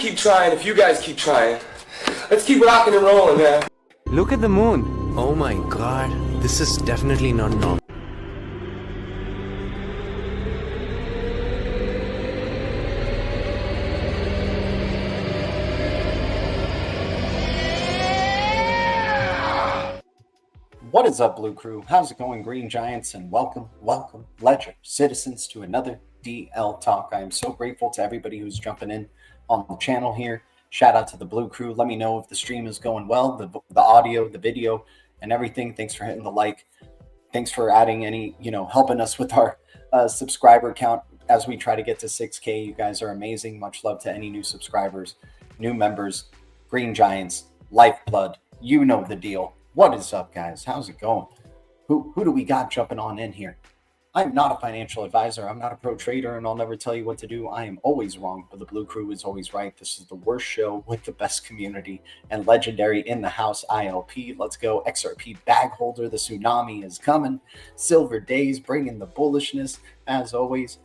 keep trying if you guys keep trying. Let's keep rocking and rolling, man. Look at the moon. Oh my god, this is definitely not normal. What is up, Blue Crew? How's it going, Green Giants? And welcome, Ledger citizens, to another DL Talk. I am so grateful to everybody who's jumping in on the channel here. Shout out to the Blue Crew. Let me know if the stream is going well, the audio, the video, and everything. Thanks for hitting the like. Thanks for adding any, helping us with our subscriber count as we try to get to 6K. You guys are amazing. Much love to any new subscribers, new members, Green Giants, Lifeblood. You know the deal. What is up, guys? How's it going? Who do we got jumping on in here? I'm not a financial advisor. I'm not a pro trader, and I'll never tell you what to do. I am always wrong, but the Blue Crew is always right. This is the worst show with the best community and legendary in the house ILP. Let's go. XRP bag holder. The tsunami is coming. Silver days bringing the bullishness as always.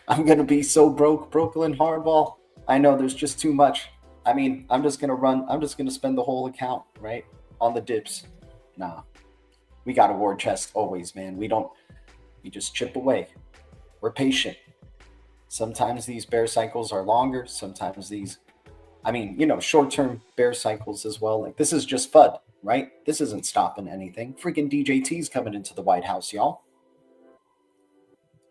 I'm going to be so broke. Brooklyn hardball. I know there's just too much. I mean, I'm just going to spend the whole account, right, on the dips. Nah, we got a war chest always, man. We just chip away. We're patient. Sometimes these bear cycles are longer. Sometimes these, short-term bear cycles as well. Like, this is just FUD, right? This isn't stopping anything. Freaking DJT's coming into the White House, y'all.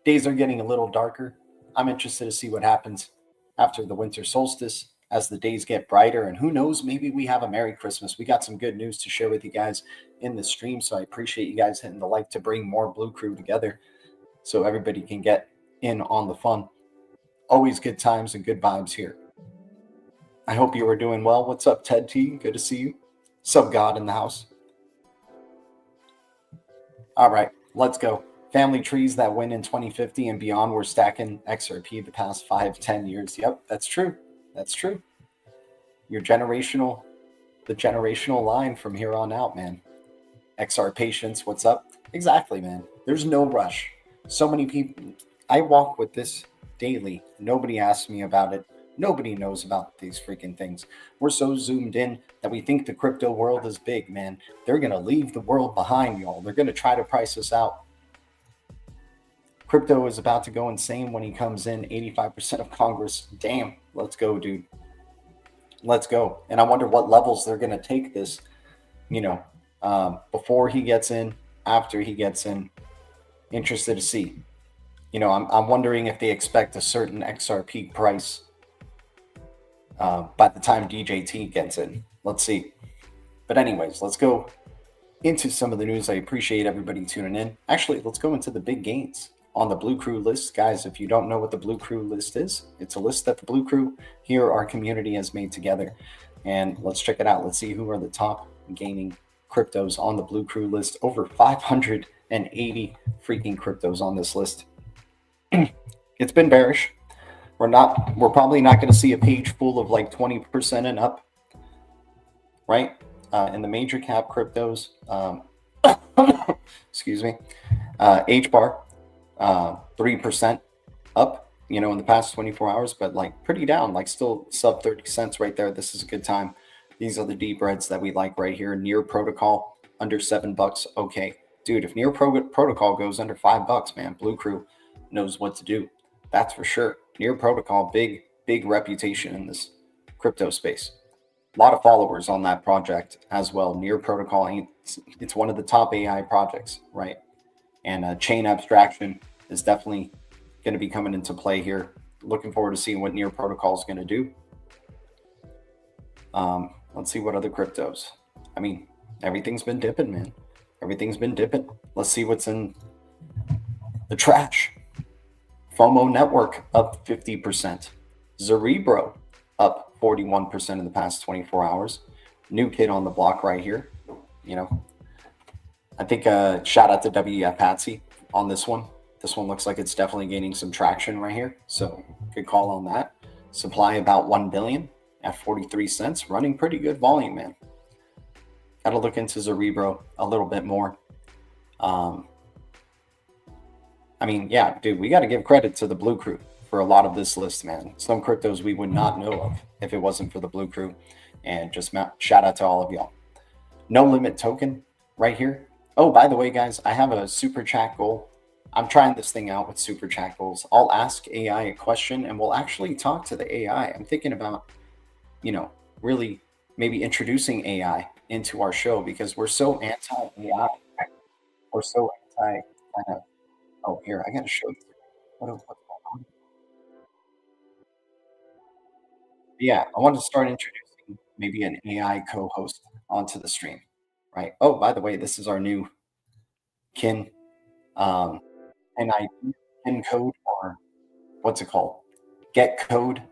Days are getting a little darker. I'm interested to see what happens after the winter solstice, as the days get brighter, and who knows, maybe we have a Merry Christmas. We got some good news to share with you guys in the stream, so I appreciate you guys hitting the like to bring more Blue Crew together so everybody can get in on the fun. Always good times and good vibes here. I hope you are doing well. What's up, Ted T? Good to see you. Sub God in the house. All right, let's go. Family trees that win in 2050 and beyond. We're stacking XRP the past 5-10 years. Yep, that's true. That's true. The generational line from here on out, man. XR patience, what's up? Exactly, man. There's no rush. So many people, I walk with this daily. Nobody asks me about it. Nobody knows about these freaking things. We're so zoomed in that we think the crypto world is big, man. They're going to leave the world behind, y'all. They're going to try to price us out. Crypto is about to go insane when he comes in. 85% of Congress. Damn. Let's go, dude. Let's go. And I wonder what levels they're going to take this, before he gets in, after he gets in. Interested to see. I'm wondering if they expect a certain XRP price by the time DJT gets in. Let's see. But anyways, let's go into some of the news. I appreciate everybody tuning in. Actually, let's go into the big gains on the Blue Crew list. Guys, if you don't know what the Blue Crew list is, it's a list that the Blue Crew here, our community, has made together. And let's check it out. Let's see who are the top gaining cryptos on the Blue Crew list. Over 580 freaking cryptos on this list. It's been bearish. We're probably not going to see a page full of like 20% and up, right? In the major cap cryptos, excuse me, HBAR, 3% up, in the past 24 hours, but like pretty down, like still sub 30 cents right there. This is a good time. These are the deep reds that we like right here. Near Protocol under $7. Okay, dude, if Near Protocol goes under $5, man, Blue Crew knows what to do. That's for sure. Near Protocol, big reputation in this crypto space. A lot of followers on that project as well. Near Protocol, it's one of the top AI projects, right? And chain abstraction is definitely going to be coming into play here. Looking forward to seeing what Near Protocol is going to do. Let's see what other cryptos. Everything's been dipping, man. Everything's been dipping. Let's see what's in the trash. FOMO Network up 50%. Cerebro up 41% in the past 24 hours. New kid on the block right here. I think shout out to WF Patsy on this one. This one looks like it's definitely gaining some traction right here. So good call on that. Supply about 1 billion at 43 cents. Running pretty good volume, man. Got to look into Cerebro a little bit more. Yeah, dude, we got to give credit to the Blue Crew for a lot of this list, man. Some cryptos we would not know of if it wasn't for the Blue Crew. And just shout out to all of y'all. No limit token right here. Oh, by the way, guys, I have a super chat goal. I'm trying this thing out with super chat goals. I'll ask AI a question and we'll actually talk to the AI. I'm thinking about, really maybe introducing AI into our show because we're so anti-AI. We're so anti kind of, oh, here, I got to show you what's going on. Yeah, I want to start introducing maybe an AI co-host onto the stream, right? Oh, by the way, this is our new kin NID, kin code, or what's it called? Get code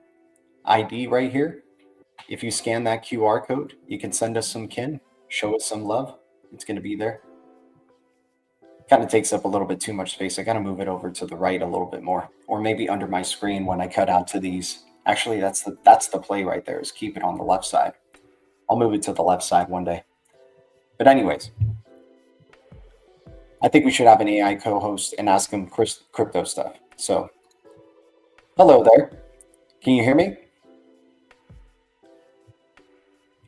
ID right here. If you scan that QR code, you can send us some kin, show us some love. It's going to be there. Kind of takes up a little bit too much space. I got to move it over to the right a little bit more, or maybe under my screen when I cut out to these. Actually, that's the play right there, is keep it on the left side. I'll move it to the left side one day. But anyways, I think we should have an AI co-host and ask him crypto stuff. So, hello there. Can you hear me?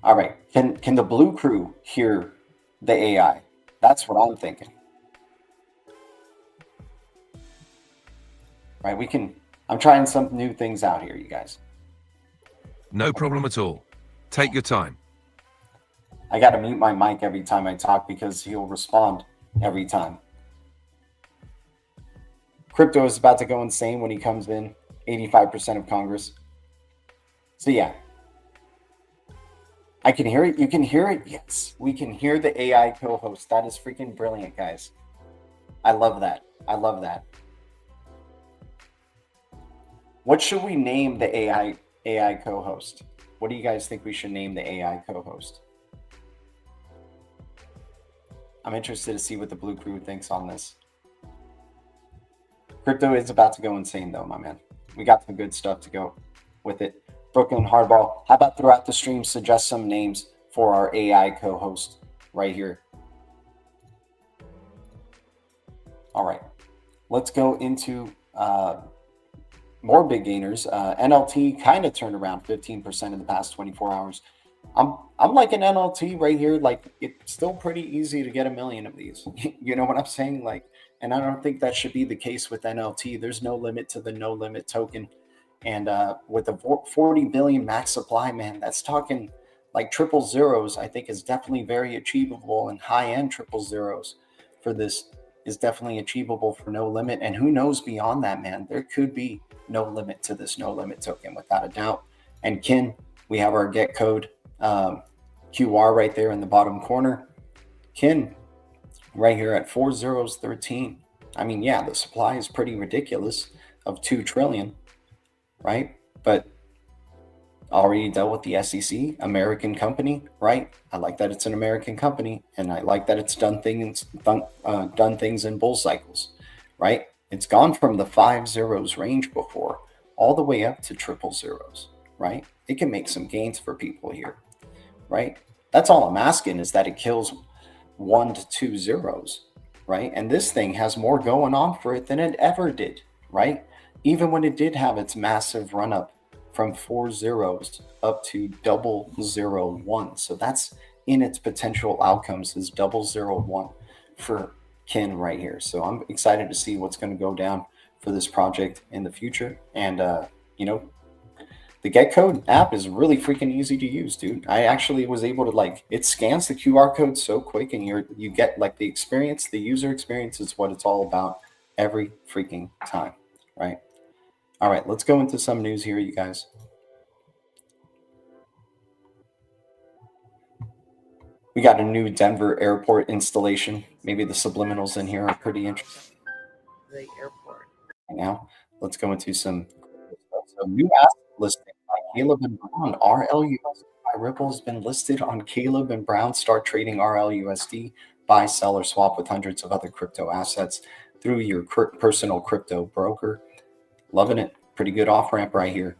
All right. Can the Blue Crew hear the AI? That's what I'm thinking. Right, I'm trying some new things out here, you guys. No problem at all. Take your time. I got to mute my mic every time I talk because he'll respond every time. Crypto is about to go insane when he comes in, 85% of Congress. So yeah, I can hear it. You can hear it. Yes, we can hear the AI co-host. That is freaking brilliant, guys. I love that. I love that. What should we name the AI co-host? What do you guys think we should name the AI co-host? I'm interested to see what the Blue Crew thinks on this. Crypto is about to go insane though, my man. We got some good stuff to go with it. Brooklyn Hardball, how about throughout the stream, suggest some names for our AI co-host right here. All right, let's go into more big gainers. NLT kind of turned around 15% in the past 24 hours. I'm like an NLT right here. Like, it's still pretty easy to get 1 million of these. You know what I'm saying? Like, and I don't think that should be the case with NLT. There's no limit to the no limit token. And with the 40 billion max supply, man, that's talking like triple zeros. I think is definitely very achievable, and high end triple zeros for this is definitely achievable for no limit. And who knows beyond that, man? There could be no limit to this no limit token without a doubt. And kin, we have our get code QR right there in the bottom corner. Kin right here at 4013. I mean, yeah, the supply is pretty ridiculous of 2 trillion, right? But already dealt with the SEC, American company, right? I like that it's an American company, and I like that it's done things in bull cycles, right? It's gone from the 5 zeros range before all the way up to triple zeros, right? It can make some gains for people here, right? That's all I'm asking, is that it kills 1 to 2 zeros, right? And this thing has more going on for it than it ever did, right? Even when it did have its massive run up from 4 zeros up to 001. So that's in its potential outcomes, is 001 for kin right here. So I'm excited to see what's going to go down for this project in the future. And you know, the Get Code app is really freaking easy to use, dude. I actually was able to, like, it scans the QR code so quick, and you get like the experience, the user experience is what it's all about every freaking time, right? All right, let's go into some news here, you guys. We got a new Denver airport installation. Maybe the subliminals in here are pretty interesting. The airport. Now, let's go into some so new asset listing by Caleb and Brown. RLUSD by Ripple has been listed on Caleb and Brown. Start trading RLUSD, buy, sell, or swap with hundreds of other crypto assets through your personal crypto broker. Loving it. Pretty good off ramp right here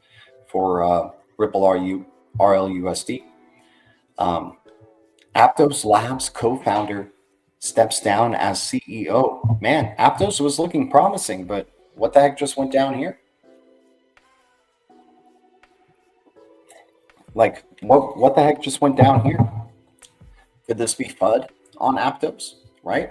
for Ripple RLUSD. Aptos Labs co-founder steps down as CEO. Man, Aptos was looking promising, but what the heck just went down here? Like, what the heck just went down here? Could this be FUD on Aptos, right?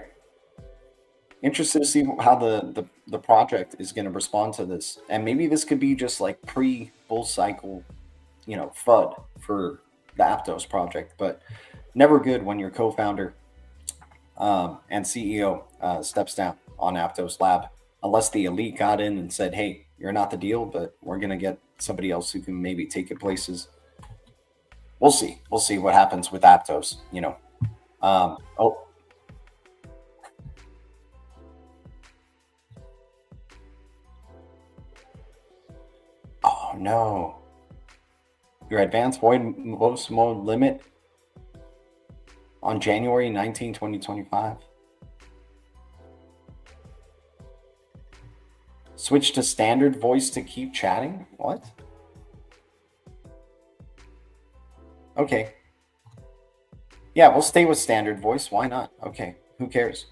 Interested to see how the project is going to respond to this. And maybe this could be just like pre-bull cycle, you know, FUD for the Aptos project, but never good when your co-founder and CEO steps down on Aptos Lab, unless the elite got in and said, hey, you're not the deal, but we're going to get somebody else who can maybe take your places. We'll see. We'll see what happens with Aptos, you know. Oh, no. Your advanced void most mode limit on January 19, 2025. Switch to standard voice to keep chatting? What? Okay. Yeah, we'll stay with standard voice. Why not? Okay. Who cares?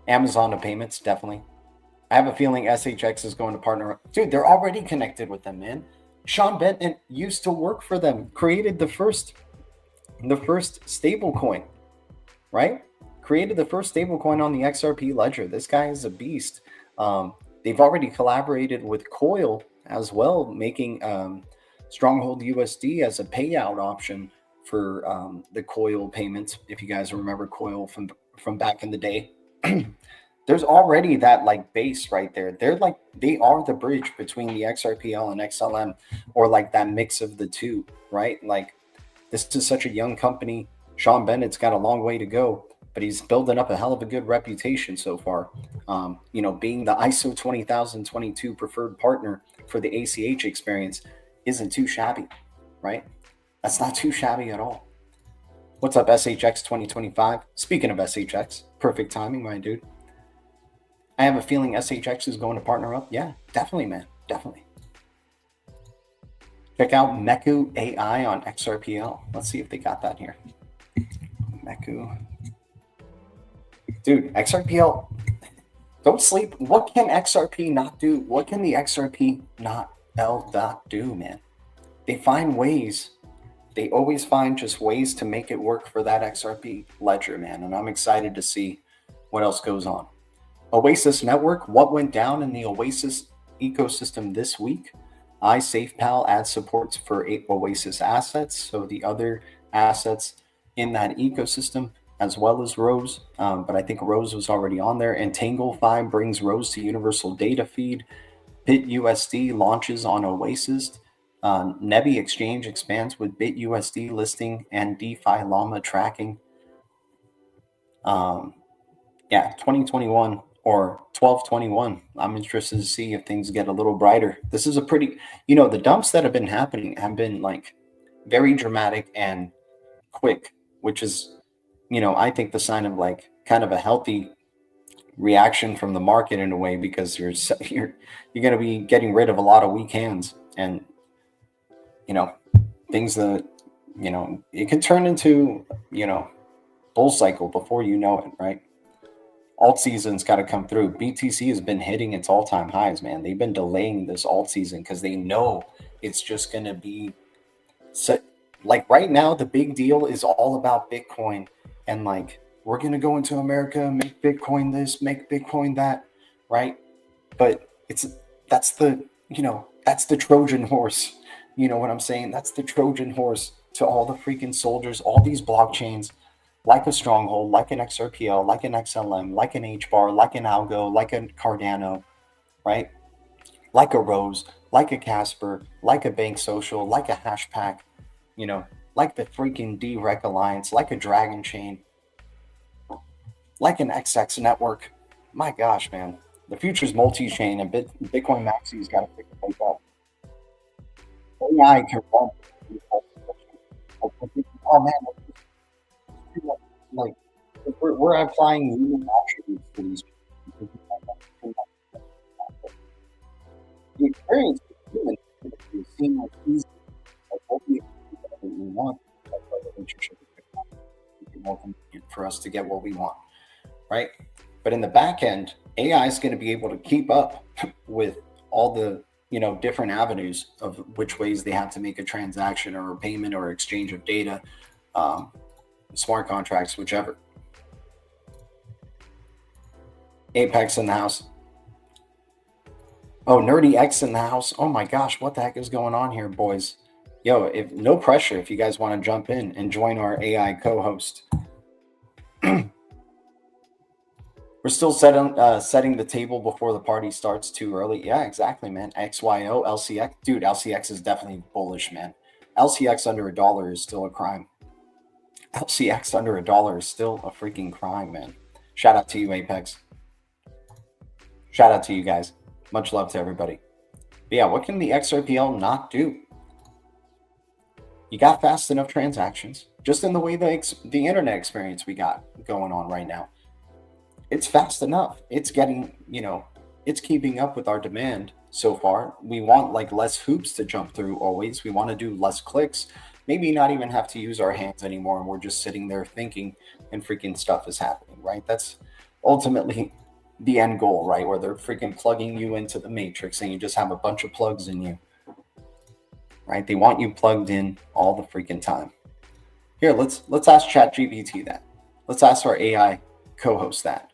Amazon to payments, definitely. I have a feeling SHX is going to partner up. Dude, they're already connected with them, man. Sean Benton used to work for them, created the first stable coin, right? Created the first stable coin on the XRP ledger. This guy is a beast. They've already collaborated with Coil as well, making Stronghold USD as a payout option for the Coil payments. If you guys remember Coil from back in the day. There's already that like base right there. They are the bridge between the XRPL and XLM, or like that mix of the two, right? Like, this is such a young company. Sean Bennett's got a long way to go, but he's building up a hell of a good reputation so far. You know, being the ISO 20022 preferred partner for the ACH experience isn't too shabby, right? That's not too shabby at all. What's up, SHX 2025? Speaking of SHX, perfect timing, my dude. I have a feeling SHX is going to partner up. Yeah, definitely, man. Definitely. Check out Meku AI on XRPL. Let's see if they got that here. Meku. Dude, XRPL, don't sleep. What can XRP not do? What can the XRP not do, man? They find ways. They always find just ways to make it work for that XRP ledger, man. And I'm excited to see what else goes on. Oasis Network, what went down in the Oasis ecosystem this week? iSafePal adds supports for Oasis assets, so the other assets in that ecosystem, as well as Rose, but I think Rose was already on there. And TangleFi brings Rose to Universal Data Feed. BitUSD launches on Oasis. Nebi Exchange expands with BitUSD listing and DeFi Llama tracking. Yeah, 2021 or 12/21. I'm interested to see if things get a little brighter. This is a pretty, you know, the dumps that have been happening have been like very dramatic and quick, which is, you know, I think the sign of like kind of a healthy reaction from the market in a way, because you're going to be getting rid of a lot of weak hands, and you know, things that, you know, it can turn into, you know, bull cycle before you know it, right? Alt season's got to come through. BTC has been hitting its all-time highs, man. They've been delaying this alt season because they know it's just going to be like right now. The big deal is all about Bitcoin, and like, we're going to go into America, make Bitcoin this, make Bitcoin that, right? But that's the Trojan horse. You know what I'm saying? That's the Trojan horse to all the freaking soldiers, all these blockchains, like a Stronghold, like an XRPL, like an XLM, like an HBAR, like an ALGO, like a Cardano, right? Like a Rose, like a Casper, like a Bank Social, like a Hashpack, you know, like the freaking DREC Alliance, like a Dragon Chain, like an XX network. My gosh, man. The future's multi-chain, and Bitcoin Maxi's got to pick the place up. AI can run. Oh man, like we're applying human attributes to these people. The experience of human is seen like easy, like what we want, like our relationship with technology, make it more convenient for us to get what we want, right? But in the back end, AI is going to be able to keep up with all the different avenues of which ways they have to make a transaction or a payment or exchange of data, smart contracts, whichever. Apex in the house. Oh, Nerdy X in the house. Oh my gosh, what the heck is going on here, boys? Yo, if no pressure if you guys want to jump in and join our AI co-host. We're still setting the table before the party starts too early. Yeah, exactly, man. XYO, LCX. Dude, LCX is definitely bullish, man. LCX under $1 is still a crime. LCX under $1 is still a freaking crime, man. Shout out to you, Apex. Shout out to you guys. Much love to everybody. But yeah, what can the XRPL not do? You got fast enough transactions, just in the way the internet experience we got going on right now. It's fast enough. It's getting, it's keeping up with our demand so far. We want like less hoops to jump through always. We want to do less clicks. Maybe not even have to use our hands anymore. And we're just sitting there thinking and freaking stuff is happening, right? That's ultimately the end goal, right? Where they're freaking plugging you into the matrix and you just have a bunch of plugs in you, right? They want you plugged in all the freaking time. Here, let's ask ChatGPT that. Let's ask our AI co-host that.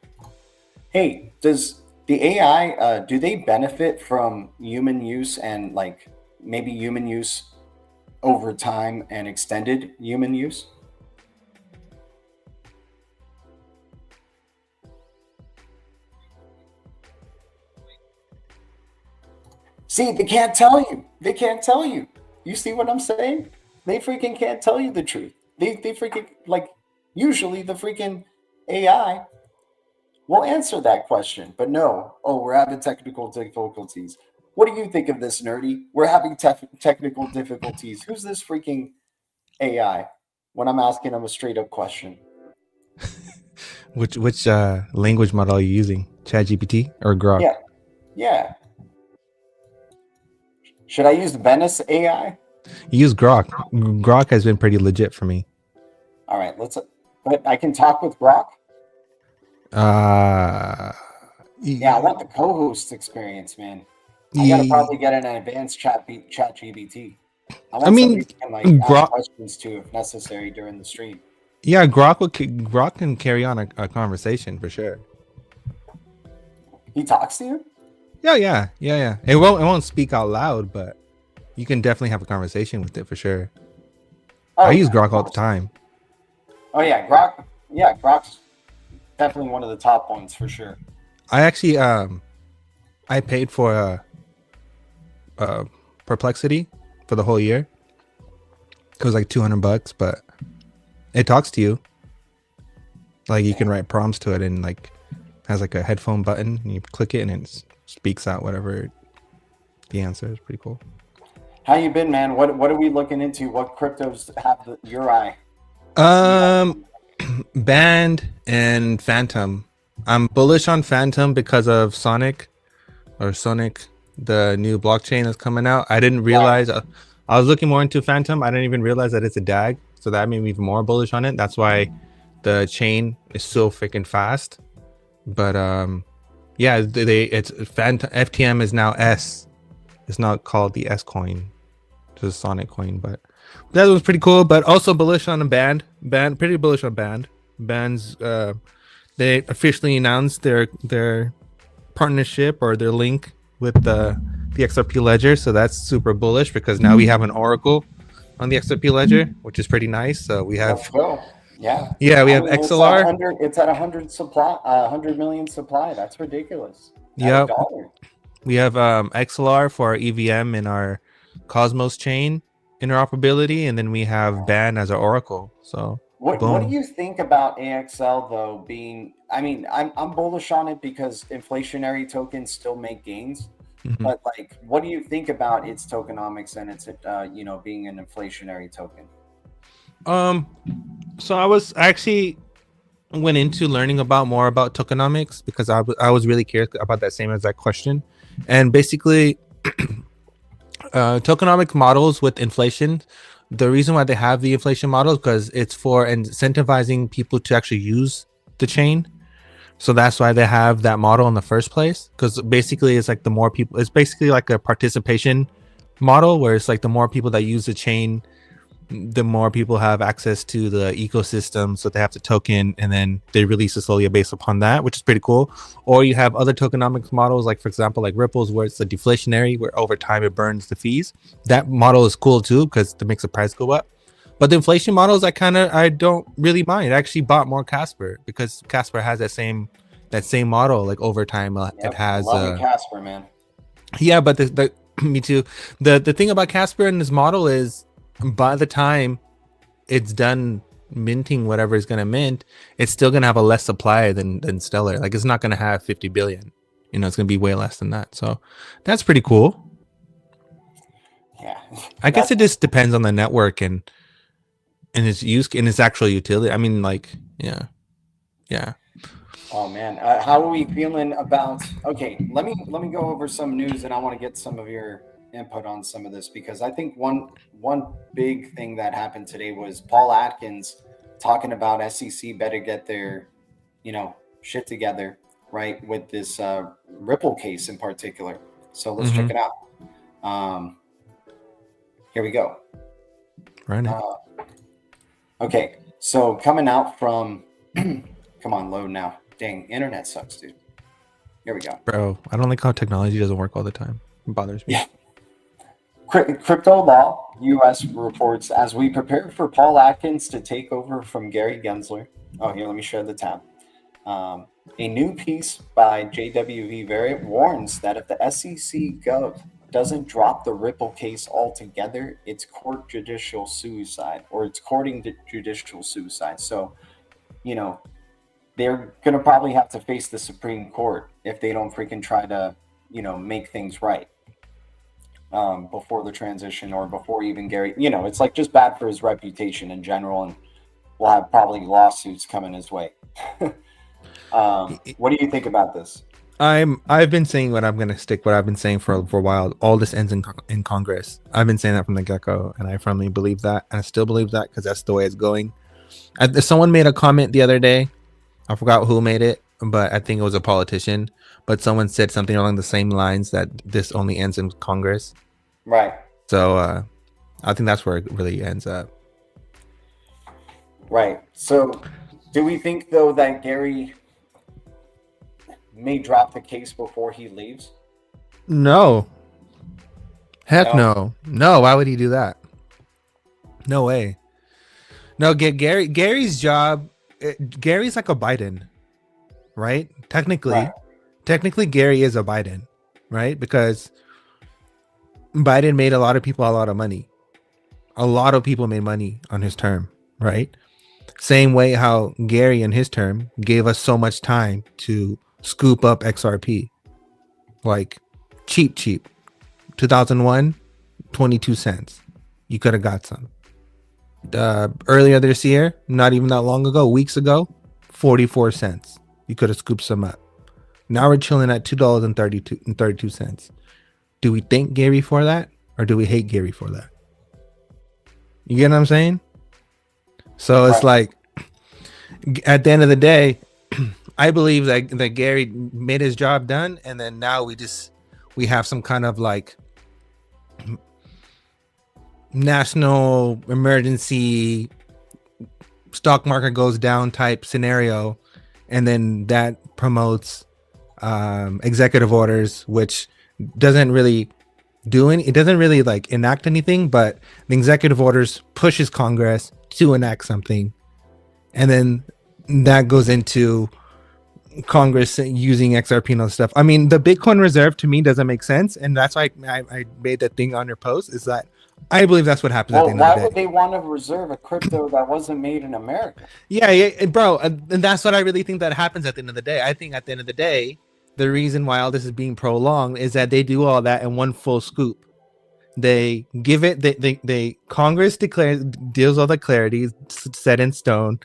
Hey, does the AI, do they benefit from human use and like maybe human use over time and extended human use? See, they can't tell you. They can't tell you. You see what I'm saying? They freaking can't tell you the truth. They freaking, like, usually the freaking AI will answer that question. But no, oh, we're having technical difficulties. What do you think of this, Nerdy? We're having technical difficulties. Who's this freaking AI? When I'm asking them a straight up question. Which language model are you using? ChatGPT or Grok? Yeah. Should I use Venice AI? Use Grok. Grok has been pretty legit for me. All right, but I can talk with Grok? Yeah, I want the co-host experience, man. I gotta probably get an advanced chat GPT. I mean, Grok, ask questions too if necessary during the stream. Yeah, Grok can carry on a conversation for sure. He talks to you? Yeah. It won't speak out loud, but you can definitely have a conversation with it for sure. I use Grok all the time. Oh yeah, Grok. Yeah, Grok's definitely one of the top ones for sure. I actually I paid for Perplexity for the whole year. It was like $200, but it talks to you. Like you can write prompts to it and like has like a headphone button and you click it and it speaks out whatever the answer is. Pretty cool. How you been, man? What are we looking into? What cryptos have your eye? Band and Phantom. I'm bullish on Phantom because of Sonic, the new blockchain that's coming out. I didn't realize. I was looking more into Phantom. I didn't even realize that it's a DAG, so that made me even more bullish on it. That's why the chain is so freaking fast. But yeah, it's Phantom. FTM is now S. It's not called the S coin, just Sonic coin. But that was pretty cool. But also bullish on a Band. Pretty bullish on Band. Band's they officially announced their partnership or their link with the XRP ledger, so that's super bullish because now we have an oracle on the XRP ledger, which is pretty nice. So we have we have XLR. It's at 100 million supply. That's ridiculous. Yep. We have XLR for our EVM in our Cosmos chain interoperability, and then we have Band as our oracle. So what do you think about AXL though being, I mean, I'm bullish on it because inflationary tokens still make gains. Mm-hmm. But like, what do you think about its tokenomics and its being an inflationary token? So I actually went into learning more about tokenomics because I was really curious about that same exact question. And basically tokenomics models with inflation, the reason why they have the inflation model is because it's for incentivizing people to actually use the chain. So that's why they have that model in the first place. Because basically, it's like the more people, it's basically like a participation model where it's like the more people that use the chain, the more people have access to the ecosystem. So they have to token, and then they release it slowly based upon that, which is pretty cool. Or you have other tokenomics models, like for example, like Ripple's, where it's the deflationary, where over time it burns the fees. That model is cool too because it makes the price go up. But the inflation models, I don't really mind. I actually bought more Casper because Casper has that same model. Like over time, it has. Love Casper, man. Yeah, but the me too. The thing about Casper and this model is, by the time it's done minting whatever it's gonna mint, it's still gonna have a less supply than Stellar. Like it's not gonna have 50 billion. You know, it's gonna be way less than that. So that's pretty cool. Yeah, I guess it just depends on the network and its use and its actual utility. I mean, like, yeah. Oh man, how are we feeling about? Okay, let me go over some news, and I want to get some of your input on some of this, because I think one big thing that happened today was Paul Atkins talking about SEC better get their shit together, right, with this Ripple case in particular. So let's check it out. Here we go. Right now. Okay, so coming out from come on, load now. Dang, internet sucks, dude. Here we go. Bro, I don't like how technology doesn't work all the time. It bothers me. Yeah. Crypto Law US reports, as we prepare for Paul Atkins to take over from Gary Gensler. Oh, here, let me share the tab. A new piece by JWV Variant warns that if the SEC Gov doesn't drop the Ripple case altogether, it's court judicial suicide, or it's courting judicial suicide. So, they're going to probably have to face the Supreme Court if they don't freaking try to, make things right before the transition, or before even Gary. It's like just bad for his reputation in general, and we'll have probably lawsuits coming his way. What do you think about this? I've been saying what I'm gonna stick. What I've been saying for a while. All this ends in Congress. I've been saying that from the get-go, and I firmly believe that, and I still believe that because that's the way it's going. Someone made a comment the other day. I forgot who made it, but I think it was a politician. But someone said something along the same lines that this only ends in Congress. Right. So I think that's where it really ends up. Right. So do we think, though, that Gary may drop the case before he leaves? No. Heck no. No, why would he do that? No way. No, Gary's job, Gary's like a Biden, right? Technically, Gary is a Biden, right? Because Biden made a lot of people a lot of money. A lot of people made money on his term, right? Same way how Gary in his term gave us so much time to scoop up XRP. Like cheap. 2001, 22 cents. You could have got some. Earlier this year, not even that long ago, weeks ago, 44 cents. You could have scooped some up. Now we're chilling at $2.32. Do we thank Gary for that, or do we hate Gary for that? You get what I'm saying? So it's like, at the end of the day, I believe that Gary made his job done, and then now we have some kind of like national emergency, stock market goes down type scenario, and then that promotes executive orders, which doesn't really it doesn't really like enact anything, but the executive orders pushes Congress to enact something, and then that goes into Congress using XRP and all stuff. I mean, the Bitcoin reserve to me doesn't make sense, and that's why I made that thing on your post, is that I believe that's what happens at the end of the day. Why would they want to reserve a crypto that wasn't made in America? Yeah, bro, and that's what I really think that happens at the end of the day. I think at the end of the day, the reason why all this is being prolonged is that they do all that in one full scoop. They give it, they Congress deals all the clarity set in stone.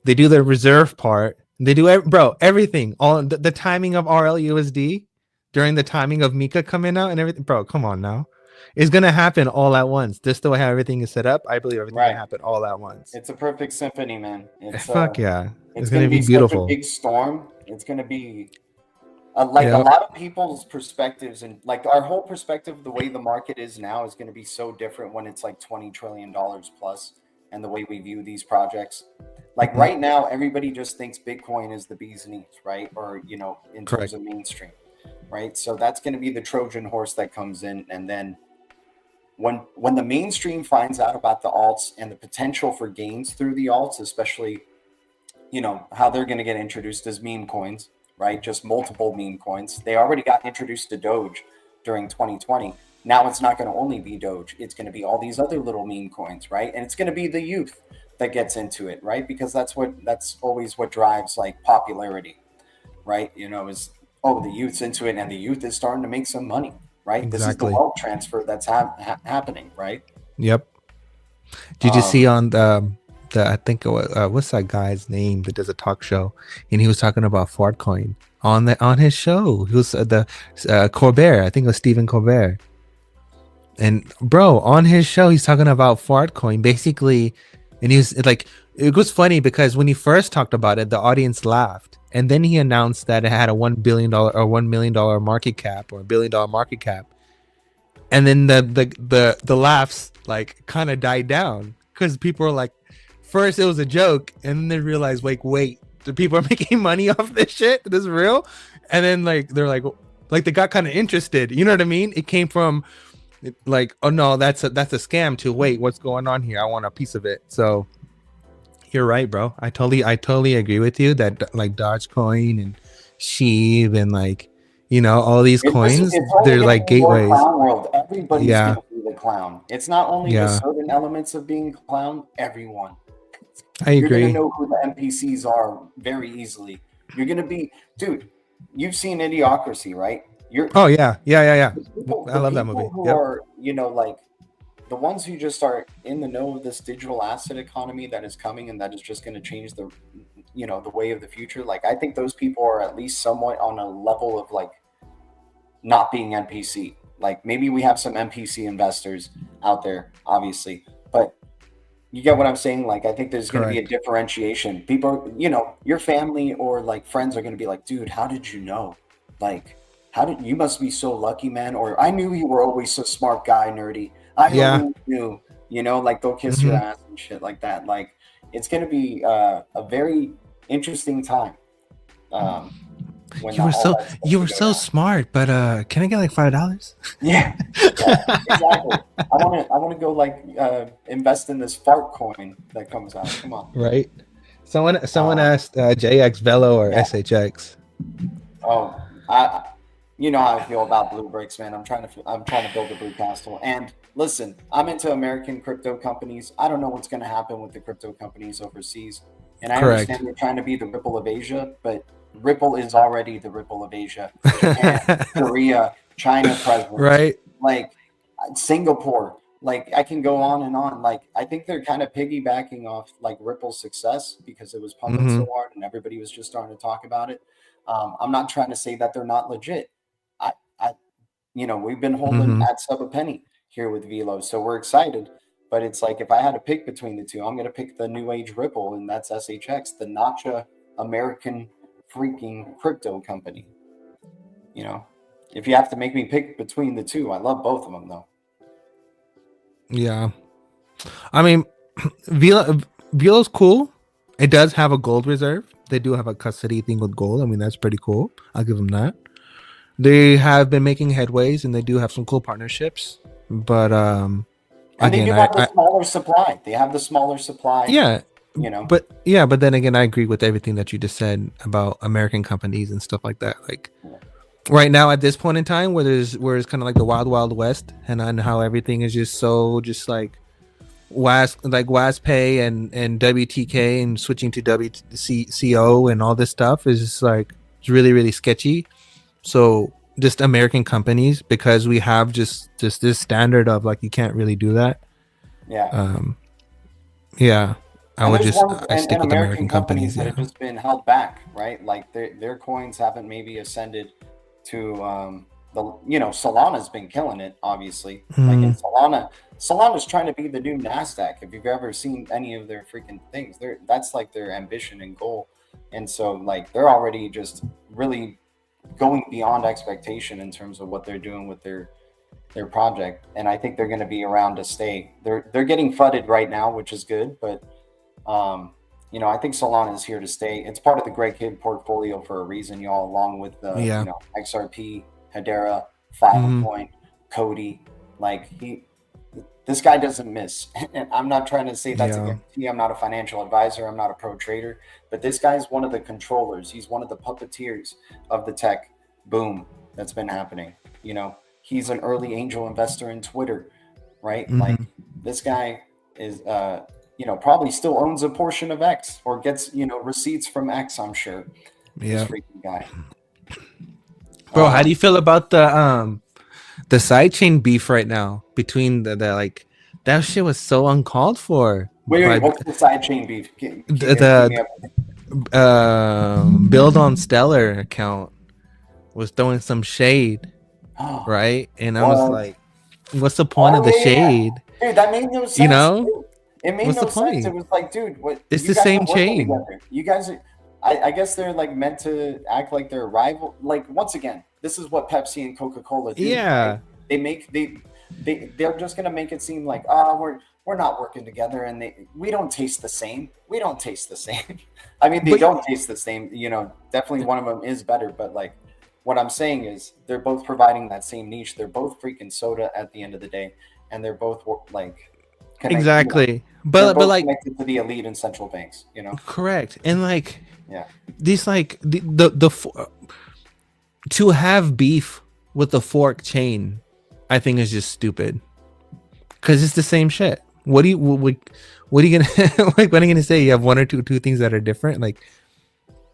They do the reserve part. They do everything. All the timing of RLUSD during the timing of Mika coming out and everything. Bro, come on now. It's gonna happen all at once. Just the way how everything is set up, I believe everything's Right. gonna happen all at once. It's a perfect symphony, man. It's Fuck yeah. it's gonna be such beautiful. a big storm. It's gonna be like a Yep. lot of people's perspectives, and like our whole perspective of the way the market is now is going to be so different when it's like $20 trillion plus, and the way we view these projects. Like right now, everybody just thinks Bitcoin is the bee's knees, right? Or, you know, in Correct. terms of mainstream, right? So that's going to be the Trojan horse that comes in. And then when the mainstream finds out about the alts and the potential for gains through the alts, especially, you know, how they're going to get introduced as meme coins, right? Just multiple meme coins. They already got introduced to Doge during 2020. Now it's not going to only be Doge. It's going to be all these other little meme coins, right? And it's going to be the youth that gets into it, right? Because that's always what drives like popularity, right? You know, is, oh, the youth's into it and the youth is starting to make some money, right? This is the Exactly. wealth transfer that's happening, right? Yep. Did you see on the I think what's that guy's name that does a talk show, and he was talking about fart coin on his show. He was the Colbert, I think it was Stephen Colbert. And bro, on his show, he's talking about fart coin basically, and he was like, it was funny because when he first talked about it, the audience laughed, and then he announced that it had a $1 billion or $1 million market cap or $1 billion market cap, and then the laughs like kind of died down because people were like, first it was a joke, and then they realized, wait, the people are making money off this shit. This is real, and then like they're like they got kind of interested. You know what I mean? It came from like, oh no, that's a scam, to wait, what's going on here? I want a piece of it. So you're right, bro. I totally agree with you that like Dogecoin and Sheev and like, you know, all these coins, they're like gateways. Clown world. Everybody's Yeah. gonna be the clown. It's not only just certain elements of being a clown. Everyone. You're agree. gonna know who the NPCs are very easily. You're gonna be, dude. You've seen Idiocracy, right? Oh yeah. People, I love that movie. Who Yep. are, you know, like the ones who just are in the know of this digital asset economy that is coming and that is just going to change the, you know, the way of the future. Like I think those people are at least somewhat on a level of like not being NPC. Like maybe we have some NPC investors out there, obviously, but you get what I'm saying? Like, I think there's going to be a differentiation. People, you know, your family or like friends are going to be like, dude, how did you know? Like, you must be so lucky, man. Or I knew you were always so smart guy, nerdy. I always knew, you know, like they'll kiss your ass and shit like that. Like, it's going to be a very interesting time. When you were so smart, but can I get like $5? Yeah, exactly. I want to go like invest in this fart coin that comes out. Come on. Right. Someone asked JX VELO or SHX. Oh, you know how I feel about blue bricks, man. I'm trying to build a blue castle. And listen, I'm into American crypto companies. I don't know what's going to happen with the crypto companies overseas. And I understand they're trying to be the Ripple of Asia, but Ripple is already the Ripple of Asia. Japan, Korea, China presence, right? Like Singapore. Like I can go on and on. Like I think they're kind of piggybacking off like Ripple's success because it was pumping so hard and everybody was just starting to talk about it. I'm not trying to say that they're not legit. You know, we've been holding at sub a penny here with VELO, so we're excited. But it's like if I had to pick between the two, I'm going to pick the new age Ripple, and that's SHX, the Nacha American freaking crypto company. You know, if you have to make me pick between the two, I love both of them though. Yeah, I mean, VELO's cool. It does have a gold reserve. They do have a custody thing with gold. I mean, that's pretty cool. I'll give them that. They have been making headways, and they do have some cool partnerships. But and again, they do have the smaller supply. They have the smaller supply. Yeah, you know. But then again, I agree with everything that you just said about American companies and stuff like that. Like right now, at this point in time, where it's kind of like the wild west, and how everything is just like WASPay and WTK and switching to WCO and all this stuff is just like it's really sketchy. So just American companies, because we have just this standard of like you can't really do that. Yeah. I would just stick with American companies that have just been held back, right? Like their coins haven't maybe ascended to Solana's been killing it, obviously. Like in Solana's trying to be the new NASDAQ. If you've ever seen any of their freaking things, that's like their ambition and goal. And so like they're already just really going beyond expectation in terms of what they're doing with their project. And I think they're going to be around to stay. They're getting fudded right now, which is good, but I think Solana is here to stay. It's part of the Greg Kidd portfolio for a reason, y'all, along with XRP, Hedera, Filecoin, Cody. Like this guy doesn't miss. And I'm not trying to say that's a guarantee. I'm not a financial advisor. I'm not a pro trader, but this guy's one of the controllers. He's one of the puppeteers of the tech boom that's been happening. He's an early angel investor in Twitter, right? Like this guy is, probably still owns a portion of X or gets, receipts from X, I'm sure. Yeah. This freaking guy. Bro, how do you feel about the sidechain beef right now between the like that shit was so uncalled for? Wait, what's the sidechain beef? Build on Stellar account was throwing some shade, right? And I was like, what's the point of the shade? Dude, that made no sense. It made no sense. It was like, dude, what? It's the same chain. You guys are. I guess they're like meant to act like they're rival. Like once again, this is what Pepsi and Coca-Cola do. Yeah, right? They're just gonna make it seem like we're not working together, and we don't taste the same. We don't taste the same. I mean, they don't taste the same. Definitely one of them is better, but like what I'm saying is they're both providing that same niche. They're both freaking soda at the end of the day, and they're both like connected, exactly. But like connected to the elite and central banks. Correct, and like. Yeah. These like the to have beef with the fork chain, I think is just stupid. Cause it's the same shit. What are you gonna like? What are you gonna say? You have one or two things that are different. Like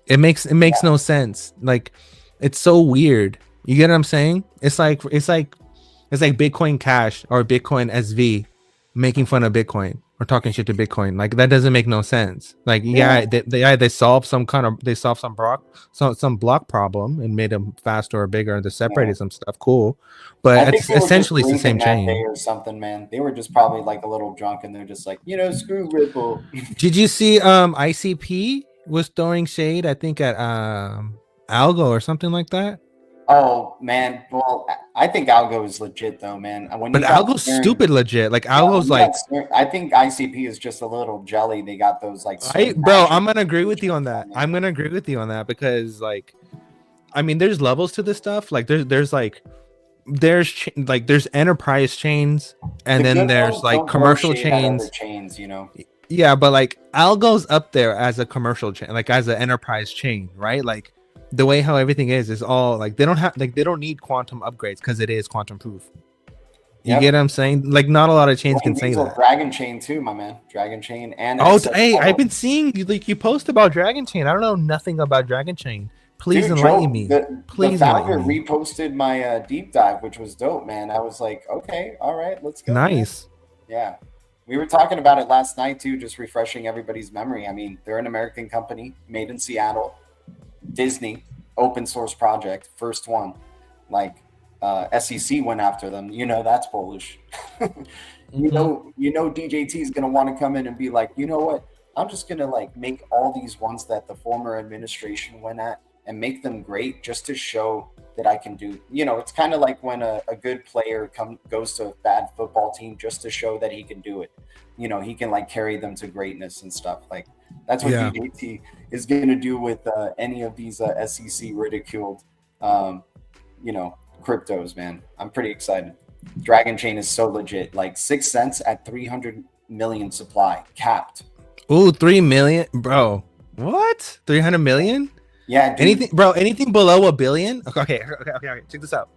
it makes no sense. Like it's so weird. You get what I'm saying? It's like Bitcoin Cash or Bitcoin SV making fun of Bitcoin. Or talking shit to Bitcoin, like that doesn't make no sense. Like they solved some block problem and made them faster or bigger, and they separated some stuff. Cool, but it's essentially it's the same chain or something, man. They were just probably like a little drunk, and they're just like, screw Ripple. Did you see ICP was throwing shade? I think at Algo or something like that. Oh man, well, I think Algo is legit though, man. But Algo's stupid legit. Like Algo's like, I think ICP is just a little jelly. They got those like. Bro, I'm gonna agree with you on that. I'm gonna agree with you on that because like, I mean, there's levels to this stuff. Like there's enterprise chains, and then there's like commercial chains. Yeah, but like Algo's up there as a commercial chain, like as an enterprise chain, right? Like. The way how everything is all like they don't need quantum upgrades because it is quantum proof. You get what I'm saying? Like not a lot of chains can say that. Dragon Chain too, my man. Dragon Chain and I've been seeing you post about Dragon Chain. I don't know nothing about Dragon Chain. Please enlighten me. Please enlighten me. Reposted my deep dive, which was dope, man. I was like, okay, all right, let's go. Nice. Man. Yeah. We were talking about it last night too, just refreshing everybody's memory. I mean, they're an American company made in Seattle. Disney open source project, first one. Like SEC went after them. That's bullish. DJT is gonna want to come in and be like, you know what? I'm just gonna like make all these ones that the former administration went at and make them great just to show that I can do. It's kind of like when a good player goes to a bad football team just to show that he can do it. He can like carry them to greatness and stuff. Like that's what DJT is going to do with any of these SEC ridiculed, cryptos, man. I'm pretty excited. Dragon Chain is so legit. Like 6 cents at 300 million supply capped. Ooh, 3 million, bro. What? 300 million? Yeah. Dude. Anything below a billion? Okay. Check this out.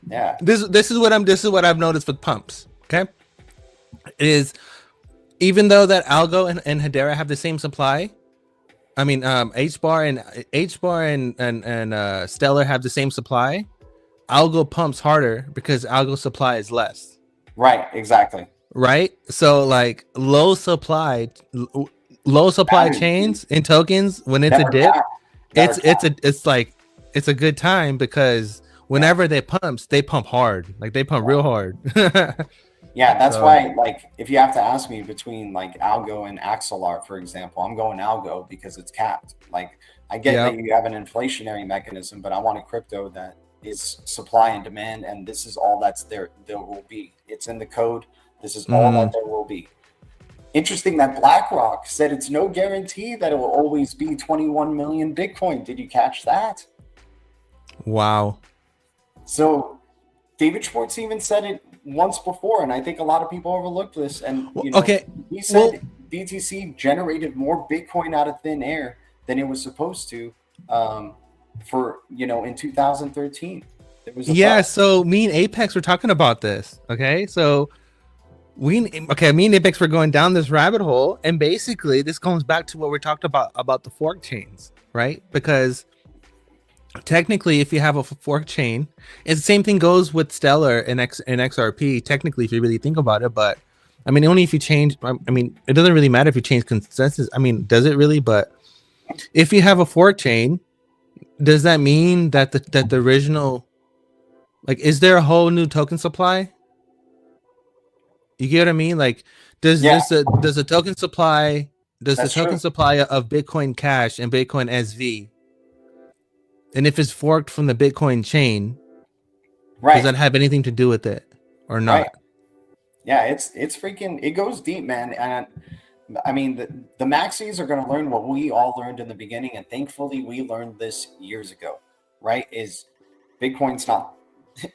Yeah. This is what I've noticed with pumps. Okay, is even though that Algo and Hedera have the same supply, I mean, HBAR and Stellar have the same supply. Algo pumps harder because Algo supply is less. Right. Exactly. Right. So like low supply chains and tokens when it's a dip, it's a good time because whenever they pump hard. Like they pump real hard. Yeah, that's So- why, like, if you have to ask me between like ALGO and XLR, for example, I'm going ALGO because it's capped. Like, I get Yep. that you have an inflationary mechanism, but I want a crypto that is supply and demand, and this is all that's there will be. It's in the code. This is all that there will be. Interesting that BlackRock said it's no guarantee that it will always be 21 million Bitcoin. Did you catch that? Wow. So David Schwartz even said it once before, and I think a lot of people overlooked this. And you know, Okay, he said BTC generated more Bitcoin out of thin air than it was supposed to. For in 2013, there was Yeah, so me and Apex were talking about this. Okay, so me and Apex were going down this rabbit hole, and basically this comes back to what we talked about the fork chains, right? Because technically, if you have a fork chain, it's the same thing goes with Stellar and XRP. Technically, if you really think about it, but I mean, only if you change. I mean, it doesn't really matter if you change consensus. I mean, does it really? But if you have a fork chain, does that mean that the original, like, is there a whole new token supply? You get what I mean? Like, does the token supply of Bitcoin Cash and Bitcoin SV, and if it's forked from the Bitcoin chain, does that have anything to do with it or not? Right. Yeah, it's freaking, it goes deep, man. And I mean, the maxis are going to learn what we all learned in the beginning, and thankfully we learned this years ago, right? Is Bitcoin's not,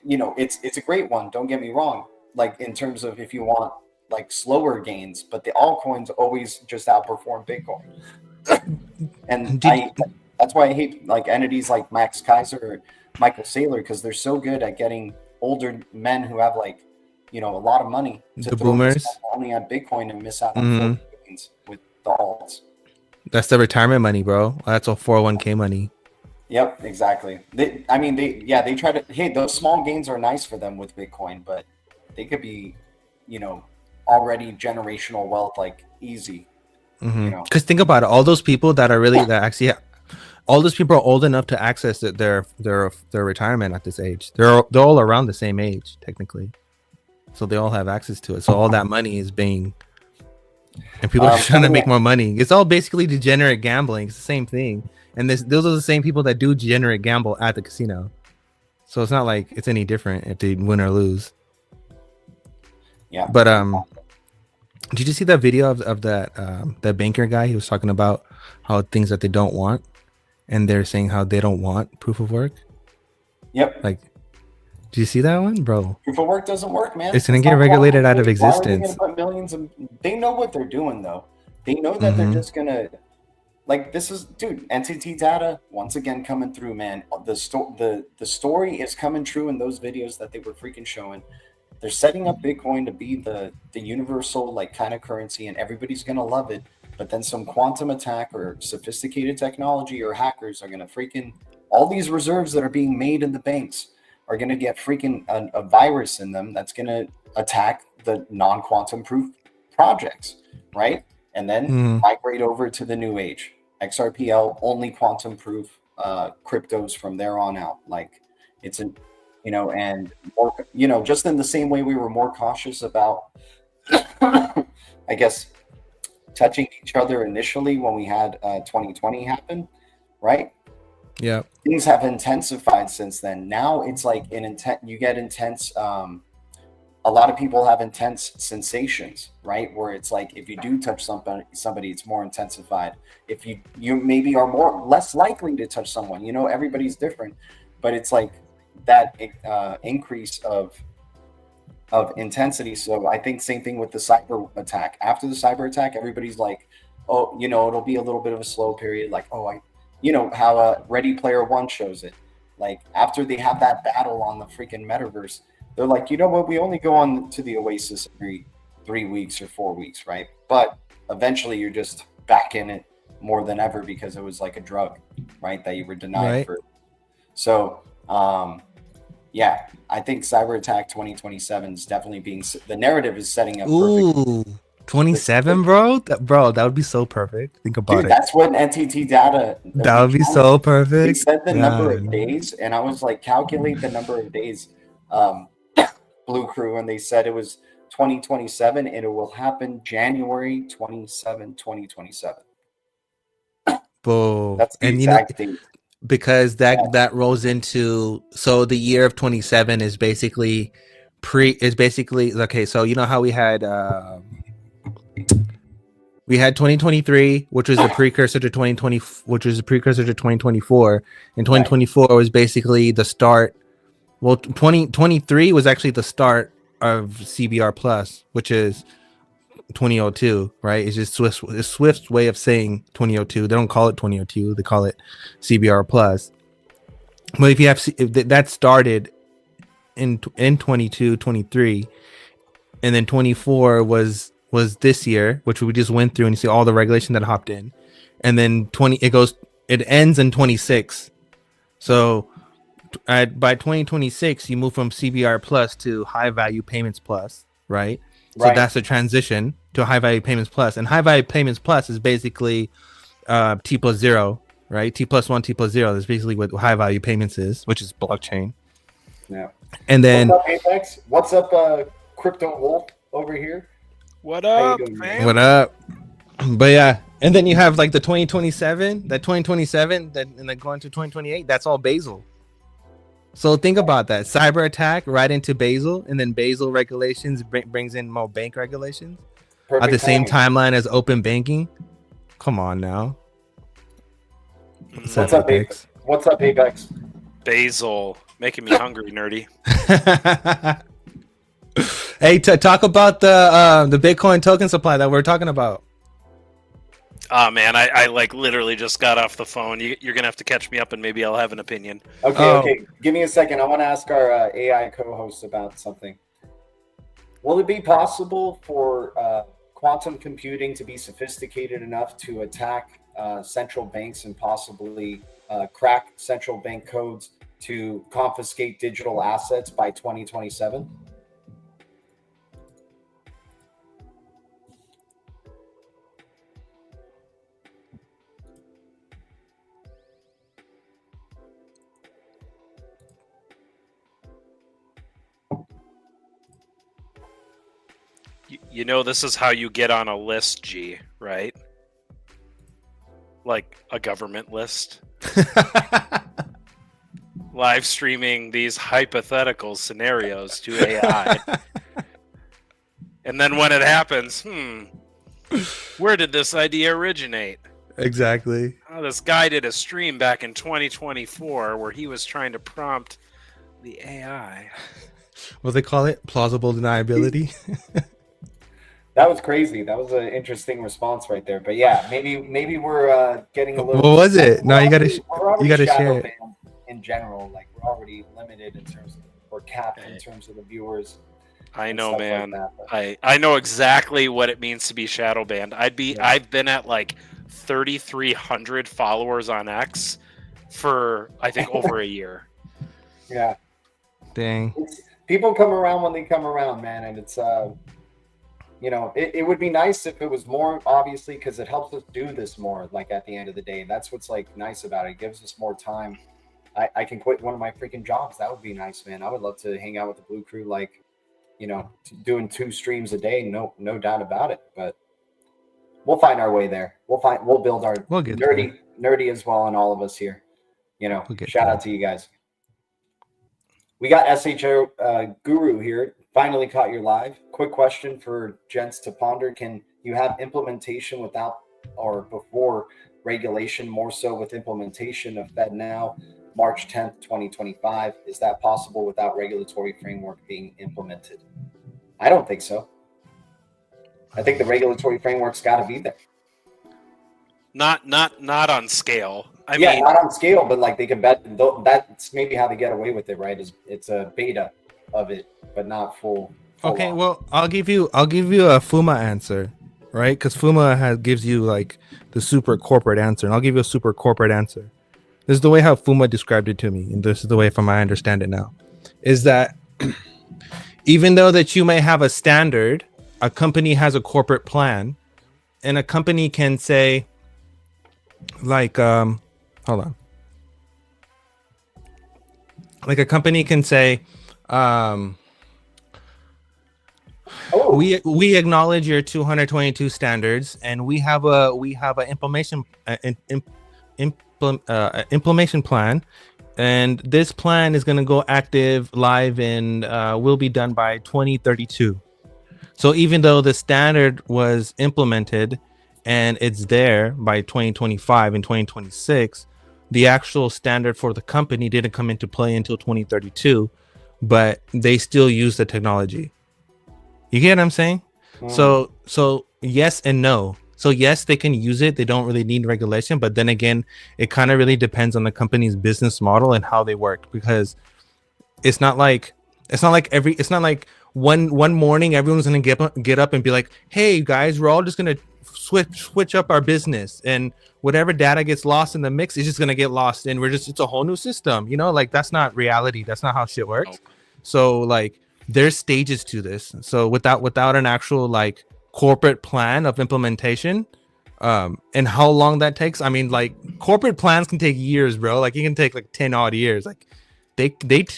it's a great one, don't get me wrong, like in terms of if you want like slower gains, but the altcoins always just outperform Bitcoin. And that's why I hate like entities like Max Kaiser or Michael Saylor, because they're so good at getting older men who have like a lot of money to The throw boomers only on Bitcoin and miss out on gains with the alts. That's the retirement money, bro. That's all 401k money. Yep, exactly. They try to, hey, those small gains are nice for them with Bitcoin, but they could be, already generational wealth, like easy. Because think about it, all those people that are really that actually, all those people are old enough to access their retirement at this age. They're all around the same age technically, so they all have access to it. So all that money is being, and people are trying to make more money. It's all basically degenerate gambling. It's the same thing, and those are the same people that do degenerate gamble at the casino. So it's not like it's any different if they win or lose. Yeah. But did you see that video of that banker guy? He was talking about how things that they don't want, and they're saying how they don't want proof of work. Yep. Like, do you see that one, bro? Proof of work doesn't work, man. It's gonna get regulated out of Why are they existence. gonna put millions of? They know what they're doing, though. They know that they're just gonna, like, this is, dude. Entity data once again coming through, man. The story is coming true in those videos that they were freaking showing. They're setting up Bitcoin to be the universal like kind of currency, and everybody's gonna love it. But then some quantum attack or sophisticated technology or hackers are gonna freaking, all these reserves that are being made in the banks are gonna get freaking a virus in them that's gonna attack the non-quantum proof projects, right? And then migrate over to the new age. XRPL only quantum proof cryptos from there on out. Like, it's an and more, just in the same way we were more cautious about, I guess, touching each other initially when we had 2020 happen, right? Yeah. Things have intensified since then. Now it's like you get intense. A lot of people have intense sensations, right? Where it's like if you do touch somebody, it's more intensified. If you maybe are less likely to touch someone, everybody's different, but it's like that increase of intensity. So I think same thing with the cyber attack. After the cyber attack, everybody's like, oh, it'll be a little bit of a slow period. Like, oh, how Ready Player One shows it. Like after they have that battle on the freaking metaverse, they're like, you know what? We only go on to the Oasis every 3 weeks or 4 weeks, right? But eventually you're just back in it more than ever because it was like a drug, right? That you were denied for. So, yeah, I think Cyber Attack 2027 is definitely the narrative is setting up perfect. 27, bro. That would be so perfect. Think about Dude, it. that's what NTT data. That would be so perfect. They said the number of Man. days, and I was like, calculate the number of days. Blue Crew, and they said it was 2027, and it will happen January 27, 2027. Bro. That's the And exact date. because that rolls into, so the year of 27 is basically okay. So you know how we had 2023, which was the precursor to 2020, which was the precursor to 2024, and 2024 was basically the start. Well, 2023 was actually the start of CBR Plus, which is 2002, right? It's just Swift's way of saying 2002. They don't call it 2002; they call it CBR Plus. But if you have that started in 22, 23, and then 24 was this year, which we just went through, and you see all the regulation that hopped in, and then it ends in 26. So by 2026, you move from CBR Plus to High Value Payments Plus, right? So that's a transition to High Value Payments Plus, and High Value Payments Plus is basically T+0, right? T+1, T+0 is basically what High Value Payments is, which is blockchain. Yeah. And then what's up, Apex? What's up, Crypto Wolf over here? What How up, you doing, man? what up? But yeah, and then you have like the 2027, that 2027, and then going to 2028. That's all Basel. So think about that cyber attack right into Basel, and then Basel regulations brings in more bank regulations at the same timeline as open banking. Come on now. What's up, Apex? What's up, Apex? Basil, making me hungry, nerdy. Hey, to talk about the Bitcoin token supply that we're talking about. Oh man, I like literally just got off the phone. You're gonna have to catch me up, and maybe I'll have an opinion. Okay. Give me a second. I want to ask our AI co-host about something. Will it be possible for quantum computing to be sophisticated enough to attack central banks and possibly crack central bank codes to confiscate digital assets by 2027? You know, this is how you get on a list, G, right? Like a government list. Live streaming these hypothetical scenarios to AI. And then when it happens, where did this idea originate? Exactly. Oh, this guy did a stream back in 2024 where he was trying to prompt the AI. What they call it? Plausible deniability. That was crazy. That was an interesting response right there. But yeah, maybe we're getting a little. What was it? No, you gotta shadow share it. banned in general. Like we're already limited in terms of, or capped in terms of the viewers. I know, man. Like I know exactly what it means to be shadow banned. I've been at like 3,300 followers on X for I think over a year. Yeah. Dang. People come around when they come around, man, and it's you know, it would be nice if it was more, obviously, because it helps us do this more, like at the end of the day. That's what's like nice about it. It gives us more time. I can quit one of my freaking jobs. That would be nice, man. I would love to hang out with the Blue Crew, like, you know, doing 2 streams a day. No doubt about it. But we'll find our way there. We'll build our nerdy as well, and all of us here. You know, shout out to you guys. We got SHO Guru here. Finally caught you live. Quick question for gents to ponder. Can you have implementation without or before regulation, more so with implementation of Fed now, March 10th, 2025? Is that possible without regulatory framework being implemented? I don't think so. I think the regulatory framework's got to be there. Not on scale. I mean, mean, not on scale, but like they can bet that's maybe how they get away with it, right? It's a beta of it, but not full Okay, on. well, I'll give you a Fuma answer, right? Because Fuma gives you like the super corporate answer, and I'll give you a super corporate answer. This is the way how Fuma described it to me, and this is the way from I understand it now, is that even though that you may have a standard a company has a corporate plan, and a company can say, like, hold on. Like a company can say, we acknowledge your 222 standards, and we have a implementation plan, and this plan is going to go active live and will be done by 2032. So even though the standard was implemented and it's there by 2025 and 2026, the actual standard for the company didn't come into play until 2032, but they still use the technology. You get what I'm saying? So yes and no. So yes, they can use it. They don't really need regulation, but then again, it kind of really depends on the company's business model and how they work, because it's not like one morning everyone's gonna get up and be like, hey guys, we're all just gonna switch up our business, and whatever data gets lost in the mix is just gonna get lost, and it's a whole new system, like that's not reality. That's not how shit works. So like there's stages to this. So without an actual like corporate plan of implementation, and how long that takes, I mean, like corporate plans can take years, bro. Like it can take like 10 odd years. Like they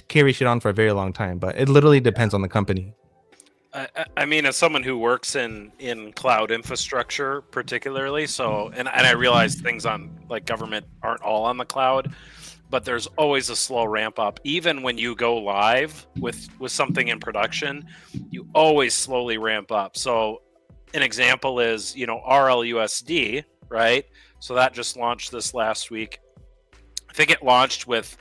carry shit on for a very long time, but it literally depends on the company. I mean, as someone who works in cloud infrastructure, particularly, so and I realize things on like government aren't all on the cloud, but there's always a slow ramp up. Even when you go live with something in production, you always slowly ramp up. So an example is, RLUSD, right? So that just launched this last week. I think it launched with,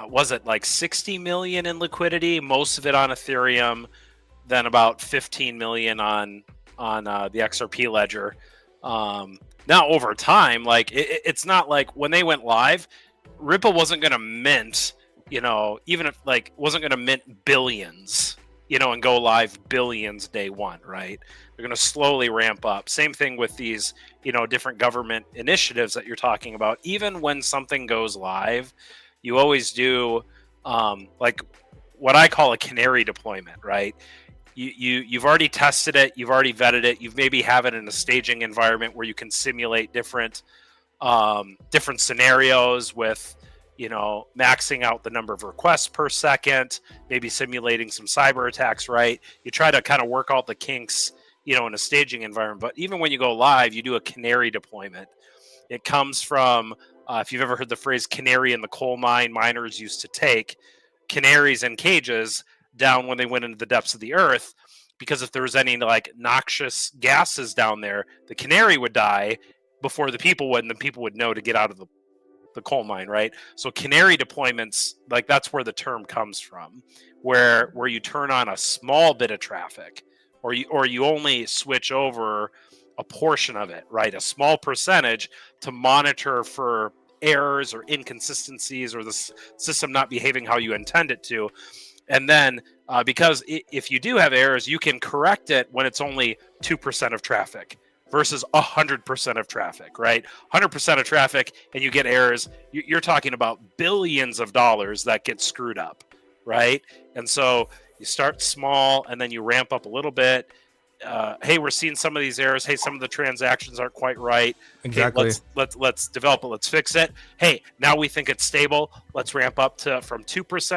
was it like 60 million in liquidity, most of it on Ethereum, then about 15 million on the XRP ledger. Now over time, like it's not like when they went live, Ripple wasn't going to mint, even if like wasn't going to mint billions, and go live billions day one, right? They're going to slowly ramp up. Same thing with these, different government initiatives that you're talking about. Even when something goes live, you always do like what I call a canary deployment, right? You've already tested it, you've already vetted it, you've maybe have it in a staging environment where you can simulate different scenarios with, maxing out the number of requests per second, maybe simulating some cyber attacks, right? You try to kind of work out the kinks, in a staging environment. But even when you go live, you do a canary deployment. It comes from, if you've ever heard the phrase canary in the coal mine, miners used to take canaries in cages down when they went into the depths of the earth, because if there was any like noxious gases down there, the canary would die before the people would, and the people would know to get out of the coal mine, right? So canary deployments, like that's where the term comes from, where you turn on a small bit of traffic, or you only switch over a portion of it, right? A small percentage to monitor for errors or inconsistencies or the system not behaving how you intend it to. And then because if you do have errors, you can correct it when it's only 2% of traffic versus 100% of traffic, right? 100% of traffic and you get errors, you're talking about billions of dollars that get screwed up, right? And so you start small and then you ramp up a little bit. Hey, we're seeing some of these errors. Hey, some of the transactions aren't quite right. Exactly. Hey, let's develop it. Let's fix it. Hey, now we think it's stable. Let's ramp up from 2%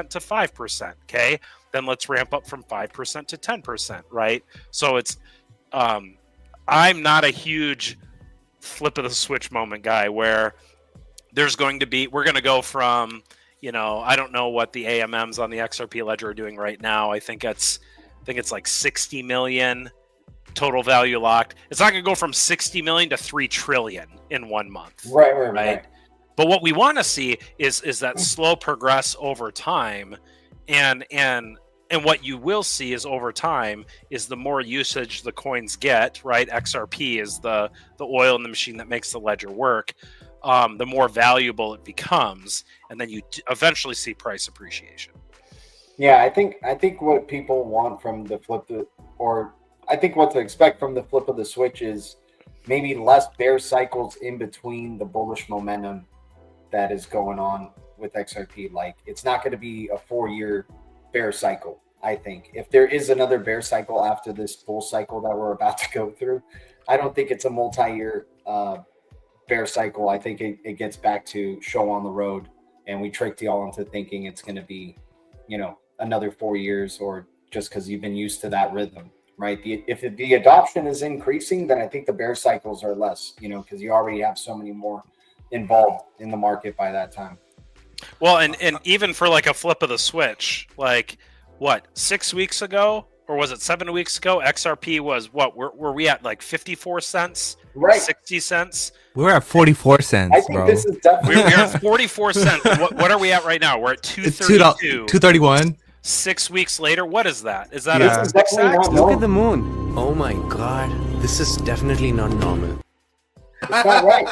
to 5%. Okay, then let's ramp up from 5% to 10%. Right. So it's I'm not a huge flip of the switch moment guy where we're going to go from, I don't know what the AMMs on the XRP ledger are doing right now. I think it's like 60 million total value locked. It's not going to go from 60 million to 3 trillion in 1 month. Right. But what we want to see is that slow progress over time, and what you will see is over time is the more usage the coins get, right? XRP is the oil in the machine that makes the ledger work. The more valuable it becomes, and then you eventually see price appreciation. Yeah, I think what people want from the I think what to expect from the flip of the switch is maybe less bear cycles in between the bullish momentum that is going on with XRP. Like it's not going to be a 4-year bear cycle I think. If there is another bear cycle after this bull cycle that we're about to go through, I don't think it's a multi-year bear cycle. I think it gets back to show on the road, and we tricked y'all into thinking it's going to be, you know, another 4 years, or just because you've been used to that rhythm, right? If the adoption is increasing, then I think the bear cycles are less, you know, because you already have so many more involved in the market by that time. Well, and even for like a flip of the switch, like what, 6 weeks ago, or was it 7 weeks ago? XRP was what? Were we at like 54 cents? Right. 60 cents? We're at 44 cents, I think bro. this is definitely We're at 44 cents. What are we at right now? We're at It's 232. 231. 6 weeks later, what is that? Is that Yeah. a This is definitely not Look normal. at the moon. Oh my god, this is definitely not normal. It's not right.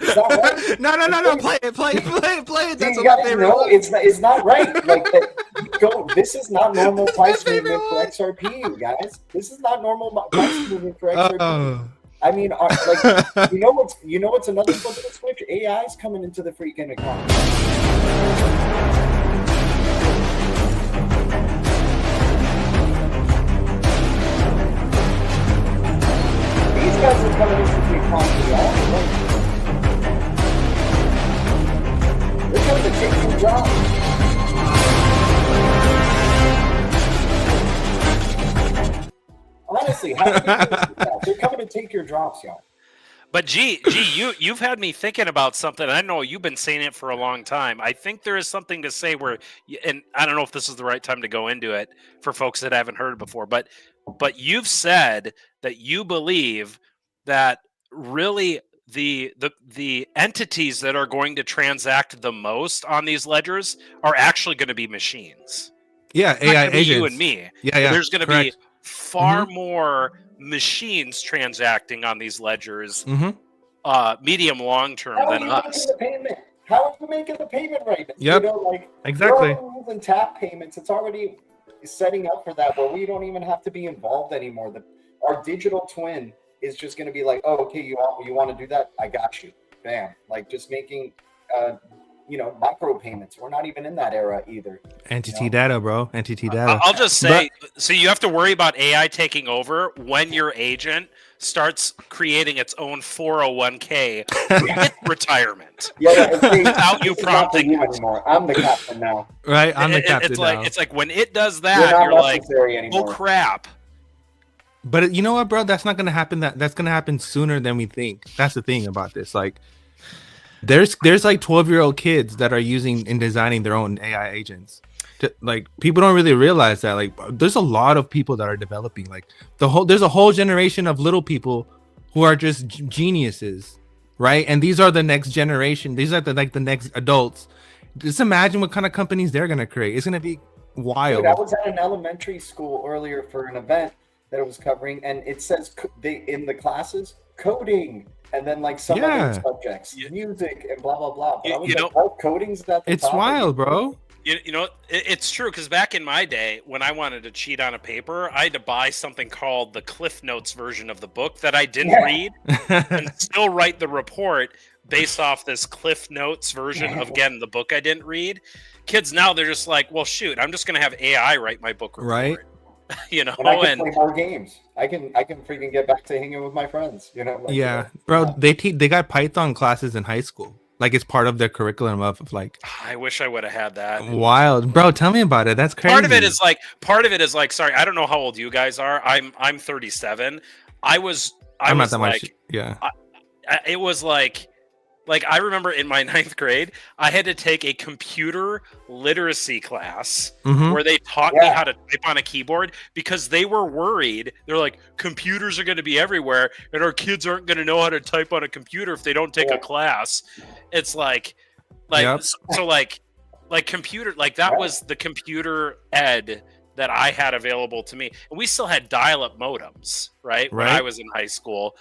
It's not right. No. Play it. That's You my gotta favorite know one. it's not right. Like this is not normal price movement for XRP, you guys. This is not normal price movement for XRP. Oh. I mean, like you know what's another flip of the switch? AI is coming into the freaking economy. These guys are coming into the economy. They're coming to take some jobs. Honestly, how do you do that? They're coming to take your jobs, y'all. But G, you've had me thinking about something. I know you've been saying it for a long time. I think there is something to say where, and I don't know if this is the right time to go into it for folks that haven't heard it before, but you've said that you believe that really the entities that are going to transact the most on these ledgers are actually going to be machines. Yeah, It's not AI gonna be agents. you and me. Yeah. There's going to be correct. far more machines transacting on these ledgers, Mhm. medium long term How are than you us. making the payment? How are you making the payment right now? Yep. You know, like Exactly. you're already using tap payments. It's already setting up for that where we don't even have to be involved anymore. Our digital twin is just going to be like, oh, okay, you want to do that? I got you. Bam. Like just making, micro payments. We're not even in that era either. Entity data, bro. Entity data. I'll just say, so you have to worry about AI taking over when your agent starts creating its own 401k with retirement. Yeah. Without you This is not for prompting you it. anymore. I'm the captain now. Right? I'm the captain now. It's like when it does You're that, not you're like, necessary oh anymore. crap. But you know what, bro? That's not gonna happen. That's gonna happen sooner than we think. That's the thing about this. Like, there's like 12-year-old kids that are using and designing their own AI agents. Like, people don't really realize that. Like, there's a lot of people that are developing. Like, there's a whole generation of little people who are just geniuses, right? And these are the next generation. These are the next adults. Just imagine what kind of companies they're gonna create. It's gonna be wild. Dude, I was at an elementary school earlier for an event that it was covering, and it says in the classes coding, and then like some other subjects, music, and blah blah blah. But I was like, what, coding's at the It's top of wild, it? bro. You know, it's true, because back in my day, when I wanted to cheat on a paper, I had to buy something called the Cliff Notes version of the book that I didn't read and still write the report based off this Cliff Notes version of, again, the book I didn't read. Kids now, they're just like, well, shoot, I'm just going to have AI write my book report. Right. You know, And I can play more games. I can freaking get back to hanging with my friends. You know. Like, Yeah, bro. They got Python classes in high school. Like, it's part of their curriculum of like. I wish I would have had that. Wild, bro. Tell me about it. That's crazy. Part of it is like, sorry, I don't know how old you guys are. I'm 37. I'm not that much. Yeah. It was like I remember in my 9th grade, I had to take a computer literacy class where they taught me how to type on a keyboard, because they were worried. They're like, computers are going to be everywhere, and our kids aren't going to know how to type on a computer if they don't take a class. It's like computer, like that was the computer ed that I had available to me. And we still had dial-up modems, right? When I was in high school.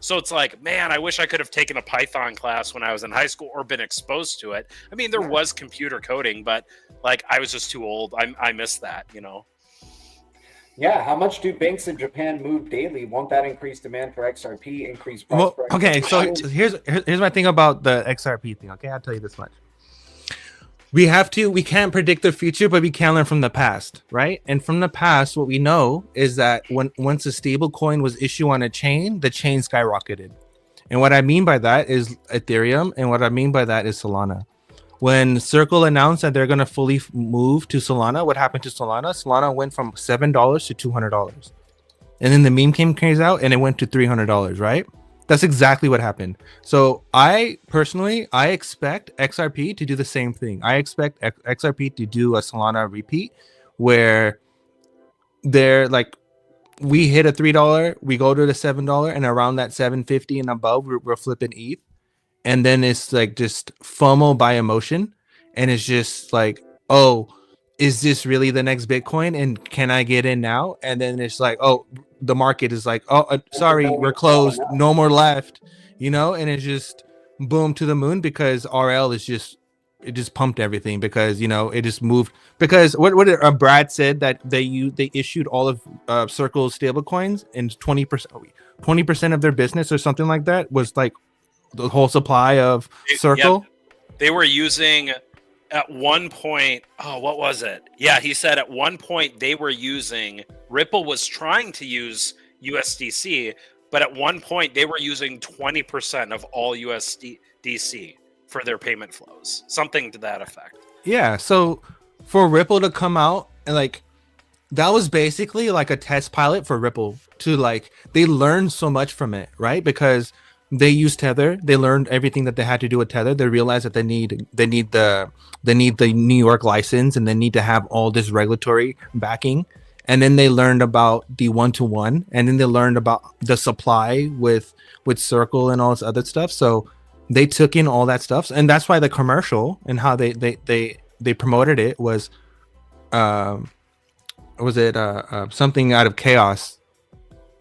So it's like, man, I wish I could have taken a Python class when I was in high school or been exposed to it. I mean, there was computer coding, but like I was just too old. I missed that, you know? Yeah. How much do banks in Japan move daily? Won't that increase demand for XRP, increase price? Well, for okay, XRP? so here's my thing about the XRP thing. Okay, I'll tell you this much. we can't predict the future, but we can learn from the past, right? And from the past, what we know is that once a stable coin was issued on a chain, the chain skyrocketed. And what I mean by that is Ethereum, and what I mean by that is Solana. When Circle announced that they're going to fully move to Solana, what happened to Solana? Solana went from $7 to $200. And then the meme came out and it went to $300, right? That's exactly what happened. So I personally expect XRP to do the same thing. I expect XRP to do a Solana repeat where they're like, we hit a $3, we go to the $7, and around that $7.50 and above, we're flipping ETH. And then it's like just FOMO by emotion. And it's just like, oh, is this really the next Bitcoin? And can I get in now? And then it's like, oh, the market is like, oh, sorry, we're closed. No more left, you know? And it's just boom to the moon because RL is just, it just pumped everything because, you know, it just moved. Because what Brad said that they issued all of Circle's stable coins and 20% of their business or something like that was like the whole supply of Circle. Yeah, they were using at one point, oh, what was it? Yeah, he said at one point they were using, Ripple was trying to use USDC, but at one point they were using 20% of all USDC for their payment flows, something to that effect. Yeah, so for Ripple to come out and like, that was basically like a test pilot for Ripple to like, they learned so much from it, right? Because they used Tether. They learned everything that they had to do with Tether. They realized that they need the New York license and they need to have all this regulatory backing. And then they learned about the one-to-one, and then they learned about the supply with Circle and all this other stuff. So they took in all that stuff, and that's why the commercial and how they promoted it was something out of chaos,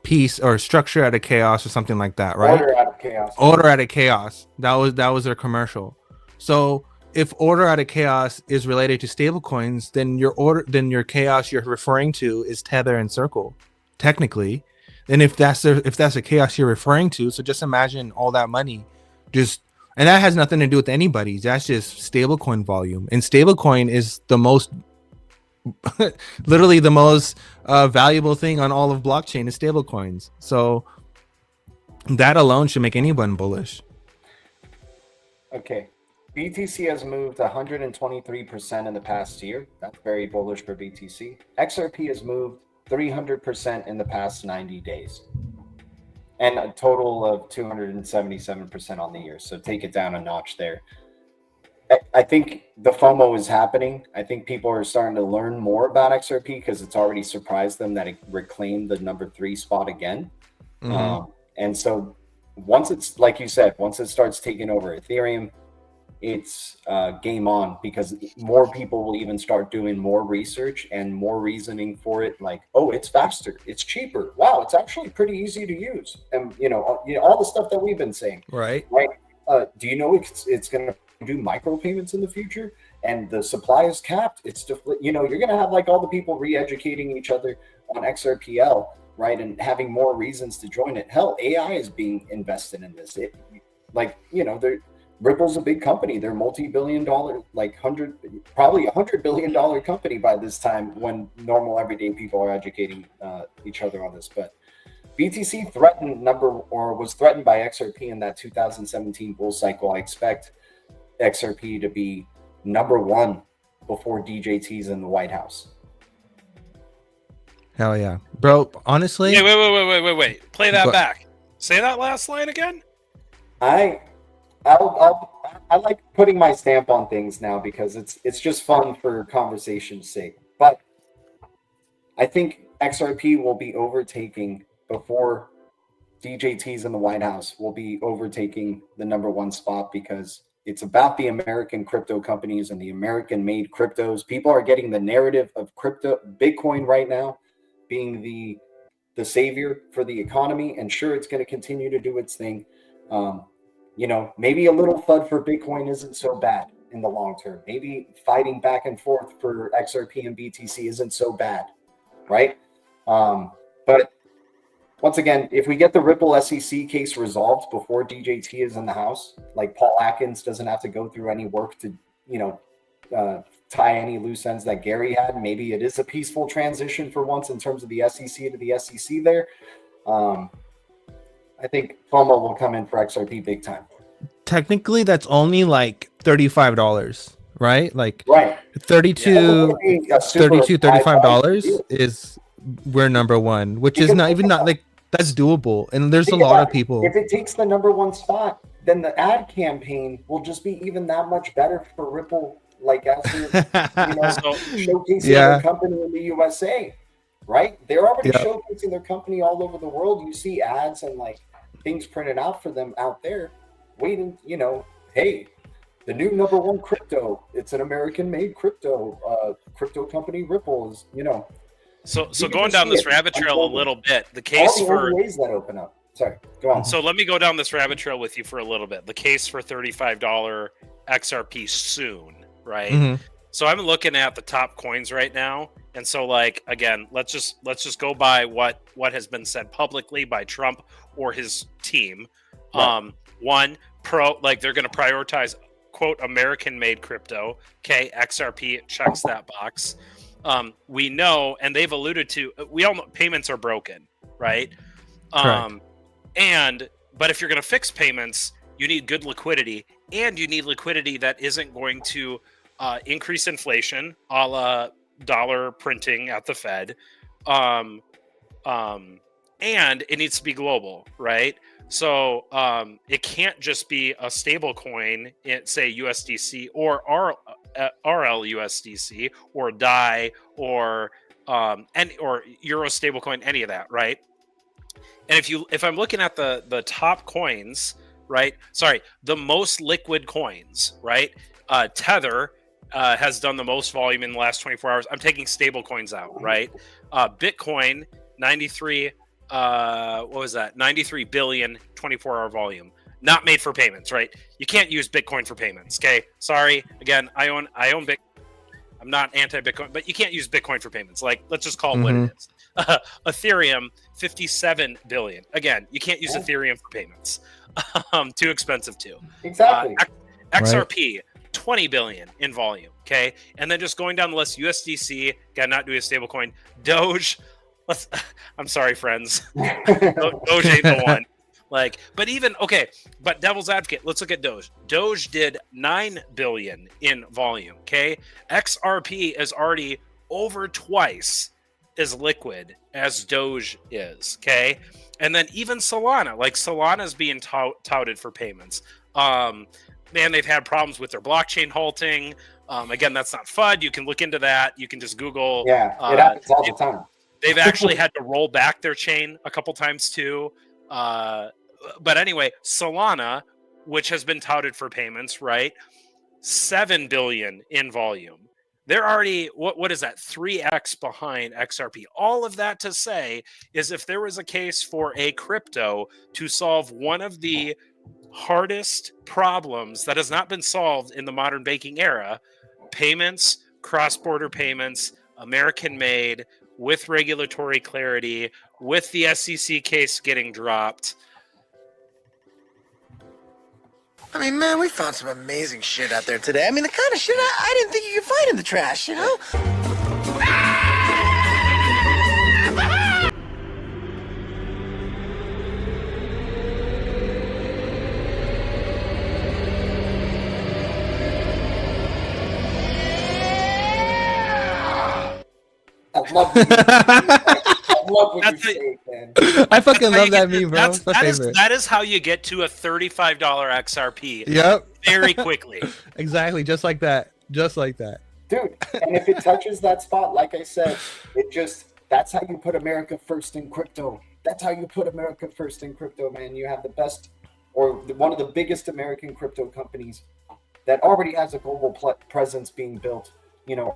piece or structure out of chaos or something like that, right? Order out of chaos. Order out of chaos. That was their commercial. So if order out of chaos is related to stablecoins, then your chaos you're referring to is Tether and Circle, technically. And if that's the chaos you're referring to, so just imagine all that money, and that has nothing to do with anybody. That's just stablecoin volume, and stablecoin is the most literally the most valuable thing on all of blockchain is stablecoins. So that alone should make anyone bullish. Okay. BTC has moved 123% in the past year. That's very bullish for BTC. XRP has moved 300% in the past 90 days. And a total of 277% on the year. So take it down a notch there. I think the FOMO is happening. I think people are starting to learn more about XRP because it's already surprised them that it reclaimed the number 3 spot again. Mm-hmm. And so once it's, like you said, once it starts taking over Ethereum, it's game on, because more people will even start doing more research and more reasoning for it. Like, oh, it's faster, it's cheaper. Wow, it's actually pretty easy to use. And, you know all the stuff that we've been saying. Right. Do you know it's going to do micropayments in the future, and the supply is capped? It's just, you're going to have like all the people re-educating each other on XRPL, right, and having more reasons to join it. Hell, AI is being invested in this. Ripple's a big company. They're multi-billion-dollar, like probably $100 billion company by this time, when normal everyday people are educating each other on this. But BTC was threatened by XRP in that 2017 bull cycle. I expect XRP to be number 1 before DJT's in the White House. Hell yeah, bro. Honestly, wait. Play that back. Say that last line again. I like putting my stamp on things now because it's just fun for conversation's sake. But I think XRP will be overtaking, before DJT's in the White House, will be overtaking the number 1 spot, because it's about the American crypto companies and the American-made cryptos. People are getting the narrative of crypto, Bitcoin right now being the savior for the economy, and sure, it's going to continue to do its thing. Maybe a little FUD for Bitcoin isn't so bad in the long term. Maybe fighting back and forth for XRP and BTC isn't so bad, right? But once again, if we get the Ripple SEC case resolved before DJT is in the house, like Paul Atkins doesn't have to go through any work to, tie any loose ends that Gary had. Maybe it is a peaceful transition for once in terms of the SEC to the SEC there. I think FOMO will come in for XRP big time. Technically, that's only like $35, right? Like Right. $32, Yeah, $35 is we're number one, which is not even not like that's doable. And there's a lot of people. If it takes the number one spot, then the ad campaign will just be even that much better for Ripple. Like as showcasing their company in the USA, right? They're already showcasing their company all over the world. You see ads and like things printed out for them out there. Waiting, hey, the new number one crypto. It's an American-made crypto company. Ripple is, So going down this rabbit trail a little bit, the case for ways that open up. Sorry, go on. So let me go down this rabbit trail with you for a little bit. The case for $35 XRP soon, right? Mhm. So I'm looking at the top coins right now, and so like again, let's just go by what has been said publicly by Trump or his team. Right. One, they're going to prioritize quote American-made crypto. Okay, XRP checks that box. We know, and they've alluded to, we all know payments are broken, right? But if you're going to fix payments, you need good liquidity, and you need liquidity that isn't going to increase inflation, a la dollar printing at the Fed, and it needs to be global, right? So it can't just be a stable coin, say USDC or RLUSDC or DAI or Euro stablecoin, any of that, right? And if I'm looking at the top coins, right? Sorry, the most liquid coins, right? Tether has done the most volume in the last 24 hours. I'm taking stable coins out, right? Bitcoin, 93. What was that? 93 billion 24-hour volume. Not made for payments, right? You can't use Bitcoin for payments. Okay, sorry. Again, I own Bitcoin. I'm not anti-Bitcoin, but you can't use Bitcoin for payments. Like, let's just call it what it is. Ethereum, 57 billion. Again, you can't use Ethereum for payments. Too expensive too. Exactly. XRP, 20 billion in volume. Okay, and then just going down the list, USDC, got not do a stable coin. Doge. I'm sorry, friends. Doge ain't the one. But devil's advocate, let's look at Doge. Doge did 9 billion in volume. Okay, XRP is already over twice as liquid as Doge is. Okay, and then even Solana's being touted for payments. Man, they've had problems with their blockchain halting. Again, that's not FUD. You can look into that. You can just Google. Yeah, it happens all the time. They've actually had to roll back their chain a couple times too. But anyway, Solana, which has been touted for payments, right? 7 billion in volume. They're already, what is that? 3x behind XRP. All of that to say is if there was a case for a crypto to solve one of the hardest problems that has not been solved in the modern banking era, payments, cross-border payments, American-made, with regulatory clarity, with the SEC case getting dropped. I mean, man, we found some amazing shit out there today. I mean, the kind of shit I didn't think you could find in the trash, you know? I love what you say, man. I fucking love that meme, bro. That's my favorite. That is how you get to a $35 XRP. Yep. Very quickly. Exactly. Just like that. Just like that. Dude, and if it touches that spot, like I said, that's how you put America first in crypto. That's how you put America first in crypto, man. You have the best or one of the biggest American crypto companies that already has a global presence being built,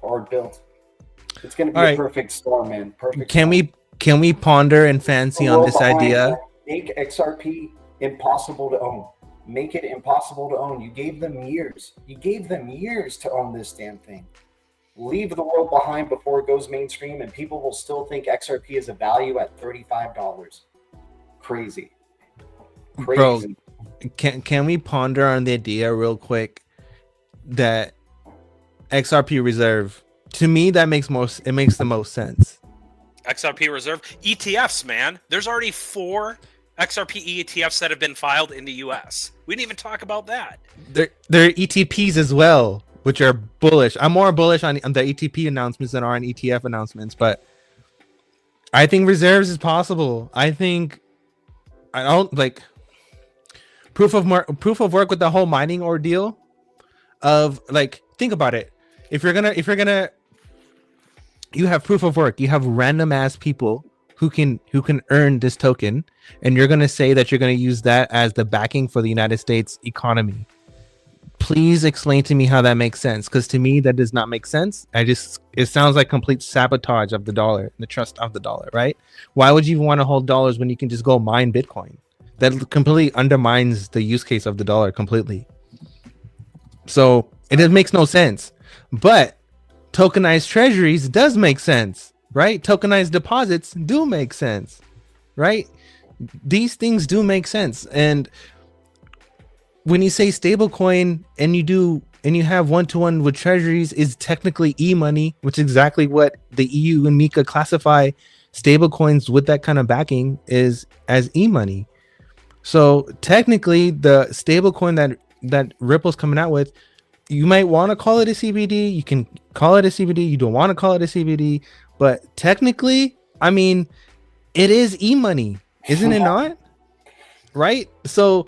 or built. It's going to be a perfect storm, man. Perfect. Can we ponder and fancy on this idea? Make XRP impossible to own. Make it impossible to own. You gave them years. You gave them years to own this damn thing. Leave the world behind before it goes mainstream, and people will still think XRP is a value at $35. Crazy. Bro, can we ponder on the idea real quick that XRP reserve. To me, that makes the most sense. XRP reserve ETFs, man. There's already 4 XRP ETFs that have been filed in the US. We didn't even talk about that. There are ETPs as well, which are bullish. I'm more bullish on the ETP announcements than on ETF announcements, but I think reserves is possible. I don't like proof of work with the whole mining ordeal of like, think about it. If you're gonna you have proof of work, you have random ass people who can earn this token, and you're gonna say that you're gonna use that as the backing for the United States economy. Please explain to me how that makes sense, because to me that does not make sense. It sounds like complete sabotage of the dollar, the trust of the dollar, right? Why would you even want to hold dollars when you can just go mine Bitcoin? That completely undermines the use case of the dollar completely. So it makes no sense. But tokenized treasuries does make sense, right? Tokenized deposits do make sense, right? These things do make sense. And when you say stablecoin and you have one-to-one with treasuries is technically e-money, which is exactly what the EU and MiCA classify stablecoins with that kind of backing is as e-money. So technically the stablecoin that Ripple's coming out with, you might want to call it a CBD. You can call it a CBD. You don't want to call it a CBD, but technically, I mean, it is e-money, isn't it not? Right? So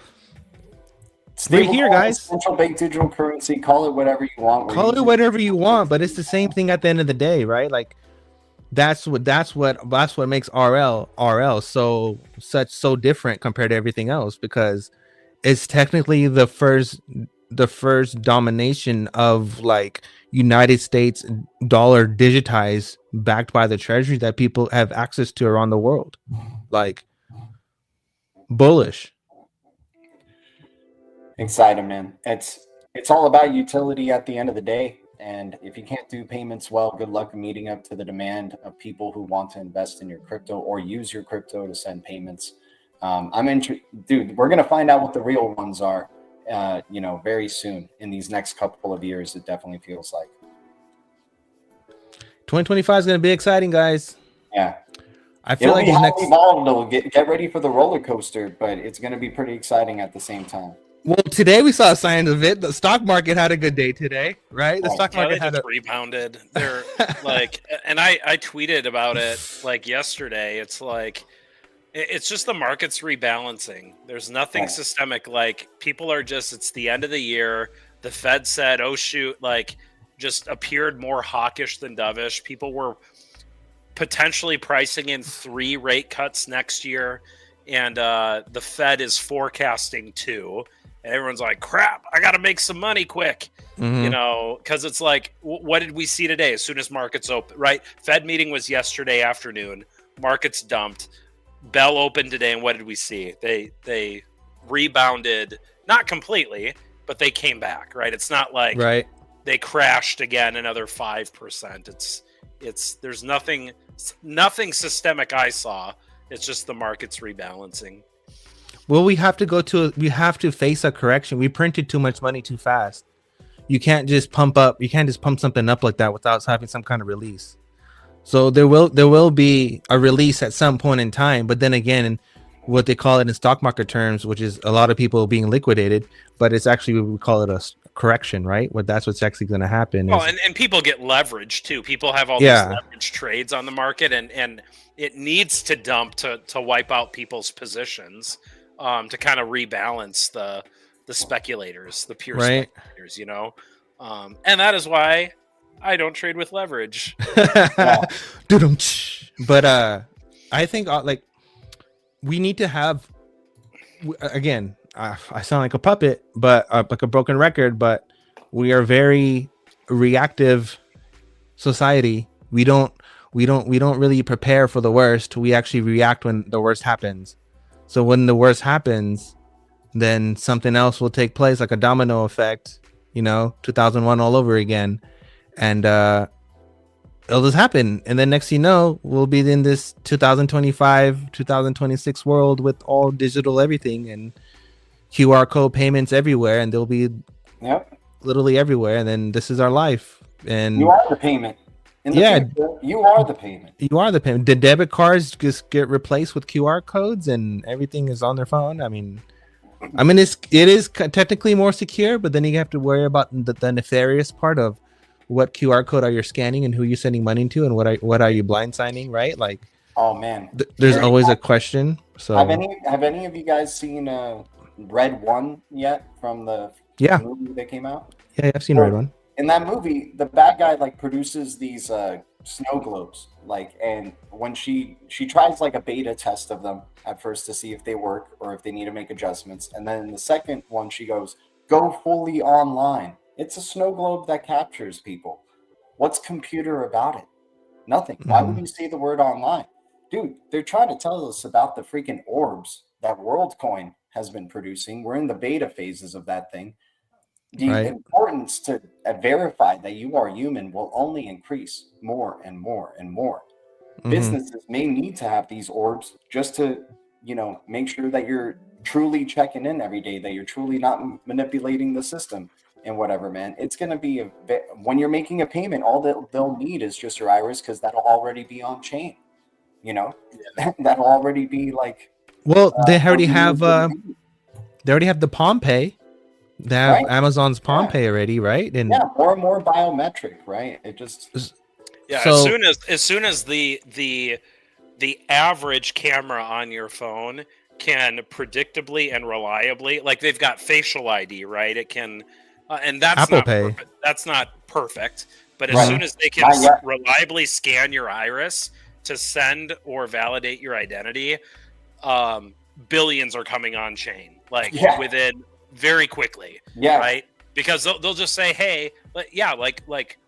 right here, guys, central bank digital currency, call it whatever you want. Call it whatever you want, but it's the same thing at the end of the day, right? Like that's what makes RL so different compared to everything else, because it's technically the first domination of like United States dollar digitized, backed by the treasury that people have access to around the world. Like bullish. Excited, man. It's all about utility at the end of the day. And if you can't do payments well, good luck meeting up to the demand of people who want to invest in your crypto or use your crypto to send payments. Dude, we're gonna find out what the real ones are, very soon in these next couple of years. It definitely feels like 2025 is gonna be exciting, guys. Yeah, I feel like the next volatile. Get ready for the roller coaster, but it's gonna be pretty exciting at the same time. Well, today we saw signs of it. The stock market had a good day today, right? The stock market had rebounded. They're like, and I tweeted about it like yesterday. It's like, it's just the market's rebalancing. There's nothing systemic. Like people are just, it's the end of the year. The Fed said, oh shoot, like just appeared more hawkish than dovish. People were potentially pricing in 3 rate cuts next year. And the Fed is forecasting 2. And everyone's like, crap, I got to make some money quick, because it's like, what did we see today? As soon as markets open, right? Fed meeting was yesterday afternoon. Markets dumped. Bell opened today. And what did we see? They rebounded, not completely, but they came back, right? It's not like they crashed again another 5%. There's nothing systemic I saw. It's just the market's rebalancing. Well, we have to face a correction. We printed too much money too fast. You can't just pump something up like that without having some kind of release. So there will be a release at some point in time, but then again, what they call it in stock market terms, which is a lot of people being liquidated, but it's actually, we call it a correction, right? That's what's actually going to happen. Well, and people get leverage too. People have all these leverage trades on the market, and it needs to dump to wipe out people's positions. To kind of rebalance the speculators, the pure speculators, and that is why I don't trade with leverage. But I think like we need to have, again, I sound like a puppet, but like a broken record, but we are very reactive society. We don't really prepare for the worst. We actually react when the worst happens. So when the worst happens, then something else will take place, like a domino effect, 2001 all over again. And it'll just happen. And then next thing you know, we'll be in this 2025, 2026 world with all digital everything and QR code payments everywhere. And there'll be literally everywhere, and then this is our life. And You are the payment. In the Yeah. future, you are the payment. you are the payment. Did debit cards just get replaced with QR codes and everything is on their phone? I mean, it is technically more secure, but then you have to worry about the nefarious part of what QR code are you scanning and who you're sending money to, and what are you blind signing, right? Like, Oh man, there's always a question. So have any of you guys seen Red One yet from the Yeah. movie that came out? yeah, I've seen Red One. In that movie, the bad guy like produces these snow globes, like, and when she tries like a beta test of them at first to see if they work or if they need to make adjustments, and then in the second one she goes, go fully online. It's a snow globe that captures people. What's computer about it? Nothing. Why would you say the word online? Dude, they're trying to tell us about the freaking orbs that WorldCoin has been producing. We're in the beta phases of that thing. The Right. importance to verify that you are human will only increase more and more and more. Mhm. Businesses may need to have these orbs just to, make sure that you're truly checking in every day, that you're truly not manipulating the system and whatever, man. It's going to be when you're making a payment, all that they'll need is just your iris, because that'll already be on chain. That'll already be like. Well, they already something have you they already have the Palm Pay. They have Right. Amazon's Palm Yeah. Pay already, right? And yeah, more and more biometric, right? It just. Yeah, So- as soon as the average camera on your phone can predictably and reliably, like they've got facial ID, right? It can, and that's Apple not Pay. perfect. That's not perfect, but as Right. soon as they can Not yet. reliably scan your iris to send or validate your identity, billions are coming on chain, like Yeah. within very quickly. Yeah. Right, because they'll just say, hey, like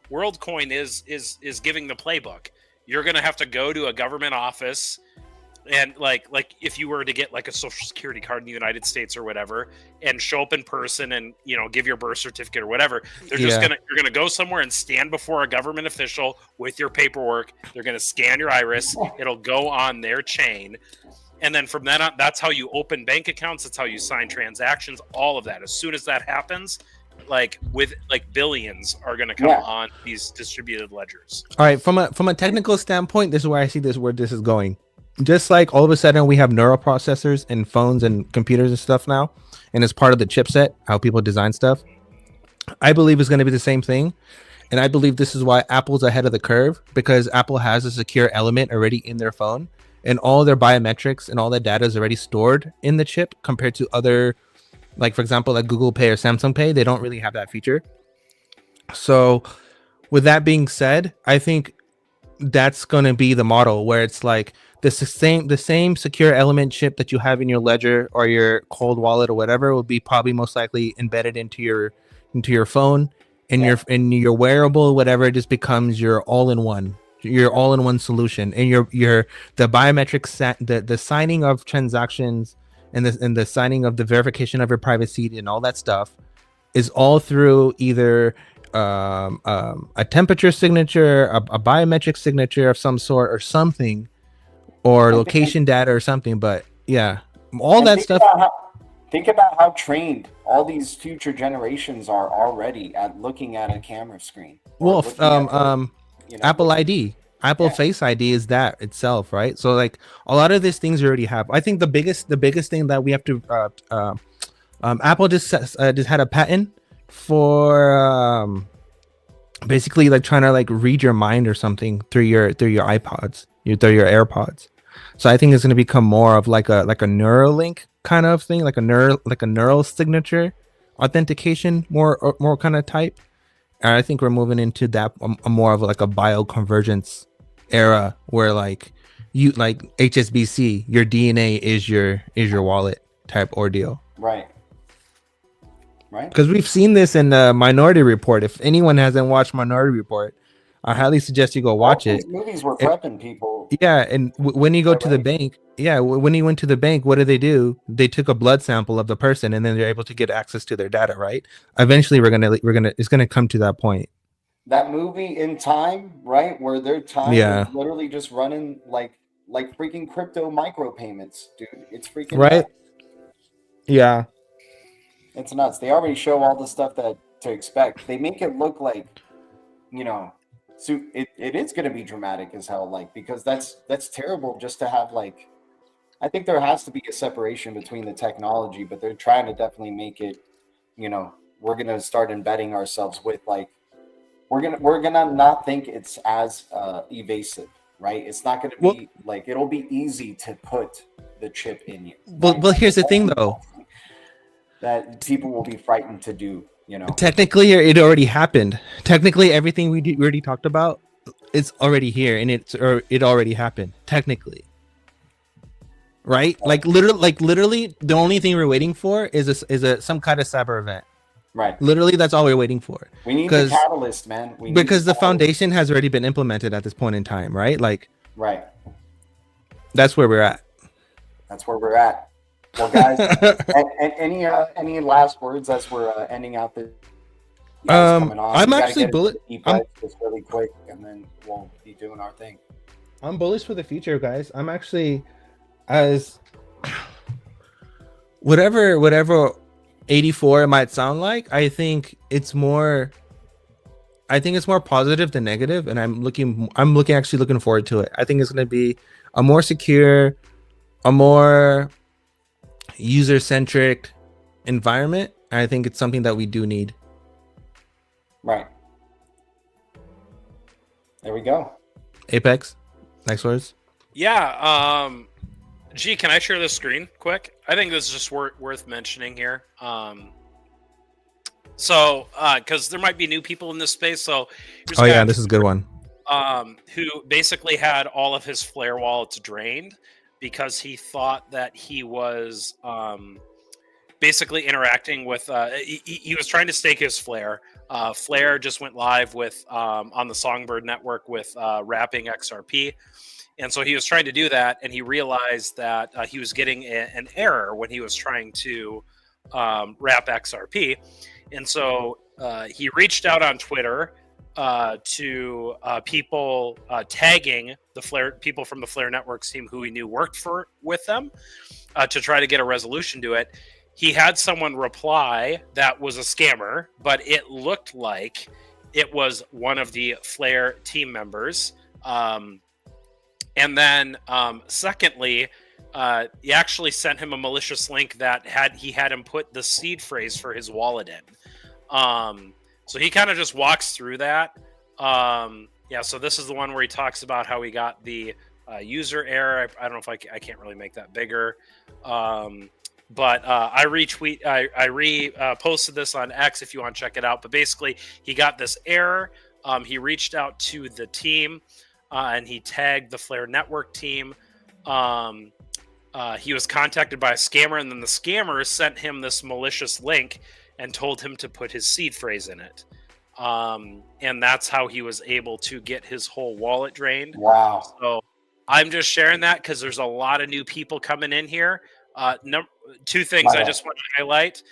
WorldCoin is giving the playbook. You're gonna have to go to a government office, and like if you were to get like a social security card in the United States or whatever, and show up in person and give your birth certificate or whatever, you're gonna go somewhere and stand before a government official with your paperwork. They're gonna scan your iris. It'll go on their chain. And then from then on, that's how you open bank accounts. That's how you sign transactions. All of that. As soon as that happens, billions are going to come on these distributed ledgers. All right, from a technical standpoint, this is where I see where this is going. Just like all of a sudden we have neural processors in phones and computers and stuff now, and it's part of the chipset, how people design stuff. I believe it's going to be the same thing. And I believe this is why Apple's ahead of the curve, because Apple has a secure element already in their phone, and all their biometrics and all that data is already stored in the chip compared to other, like for example, like Google Pay or Samsung Pay. They don't really have that feature. So with that being said, I think that's going to be the model where it's like the same secure element chip that you have in your ledger or your cold wallet or whatever will be probably most likely embedded into your phone, and your wearable, whatever. It just becomes your all-in-one solution, and the biometrics, the signing of transactions and the signing of the verification of your private seed and all that stuff is all through either a temperature signature, a biometric signature of some sort or something, or location data or something. But yeah, all that stuff. Think about how trained all these future generations are already at looking at a camera screen. Well, Apple ID, Face ID is that itself, right? So like a lot of these things you already have. I think the biggest thing that we have to Apple just had a patent for basically like trying to like read your mind or something through your iPods, through your AirPods. So I think it's going to become more of like a Neuralink kind of thing, like a neural signature authentication, more kind of type. And I think we're moving into that more of like a bioconvergence era where like you like HSBC, your DNA is your wallet type ordeal. Right. Because we've seen this in Minority Report. If anyone hasn't watched Minority Report, I highly suggest you go watch it. These movies were prepping people. Yeah, and when you go to the bank, when you went to the bank, what did they do? They took a blood sample of the person, and then they're able to get access to their data, right? Eventually, it's gonna come to that point. That movie In Time, right, where their time is literally just running like freaking crypto micropayments, dude. It's freaking right. nuts. Yeah. It's nuts. They already show all the stuff that to expect. They make it look like, you know, so it is going to be dramatic as hell, like, because that's terrible just to have, like, I think there has to be a separation between the technology, but they're trying to definitely make it, you know, we're going to start embedding ourselves with, like, we're gonna not think it's as evasive, right? It's not going to be like, it'll be easy to put the chip in you. Well, right? well, here's the thing though. That people will be frightened to do, you know. Technically, it already happened. Technically, everything we already talked about, it's already here, and it already happened. Technically, right? Like literally, the only thing we're waiting for is some kind of cyber event. Right. Literally, that's all we're waiting for. We need the catalyst, man. Because the foundation has already been implemented at this point in time, right? Like, right. That's where we're at. That's where we're at. Well, guys, any last words as we're ending out the? I'm actually bullish. Just really quick, and then we'll be doing our thing. I'm bullish for the future, guys. I'm actually, as whatever 84 might sound like, I think it's more positive than negative, and I'm actually looking forward to it. I think it's going to be a more secure, a more user-centric environment. I think it's something that we do need. Right. There we go. Apex, next words. Yeah. Gee, can I share this screen quick? I think this is just worth mentioning here. So, because there might be new people in this space. So, yeah, this is a good one. Who basically had all of his Flare wallets drained because he thought that he was basically interacting with. He was trying to stake his Flare. Flare just went live with on the Songbird network with wrapping XRP. And so he was trying to do that, and he realized that he was getting an error when he was trying to wrap XRP. And so he reached out on Twitter to people tagging the Flare people from the Flare Networks team who he knew worked with them to try to get a resolution to it. He had someone reply that was a scammer, but it looked like it was one of the Flare team members. And then, secondly, he actually sent him a malicious link that he had him put the seed phrase for his wallet in. So he kind of just walks through that. Yeah, so this is the one where he talks about how he got the user error. I don't know if I can't really make that bigger. But I reposted this on X if you want to check it out. But basically, he got this error. He reached out to the team. And he tagged the Flare Network team. He was contacted by a scammer, and then the scammer sent him this malicious link and told him to put his seed phrase in it. And that's how he was able to get his whole wallet drained. Wow. So I'm just sharing that because there's a lot of new people coming in here. Two things I just want to highlight.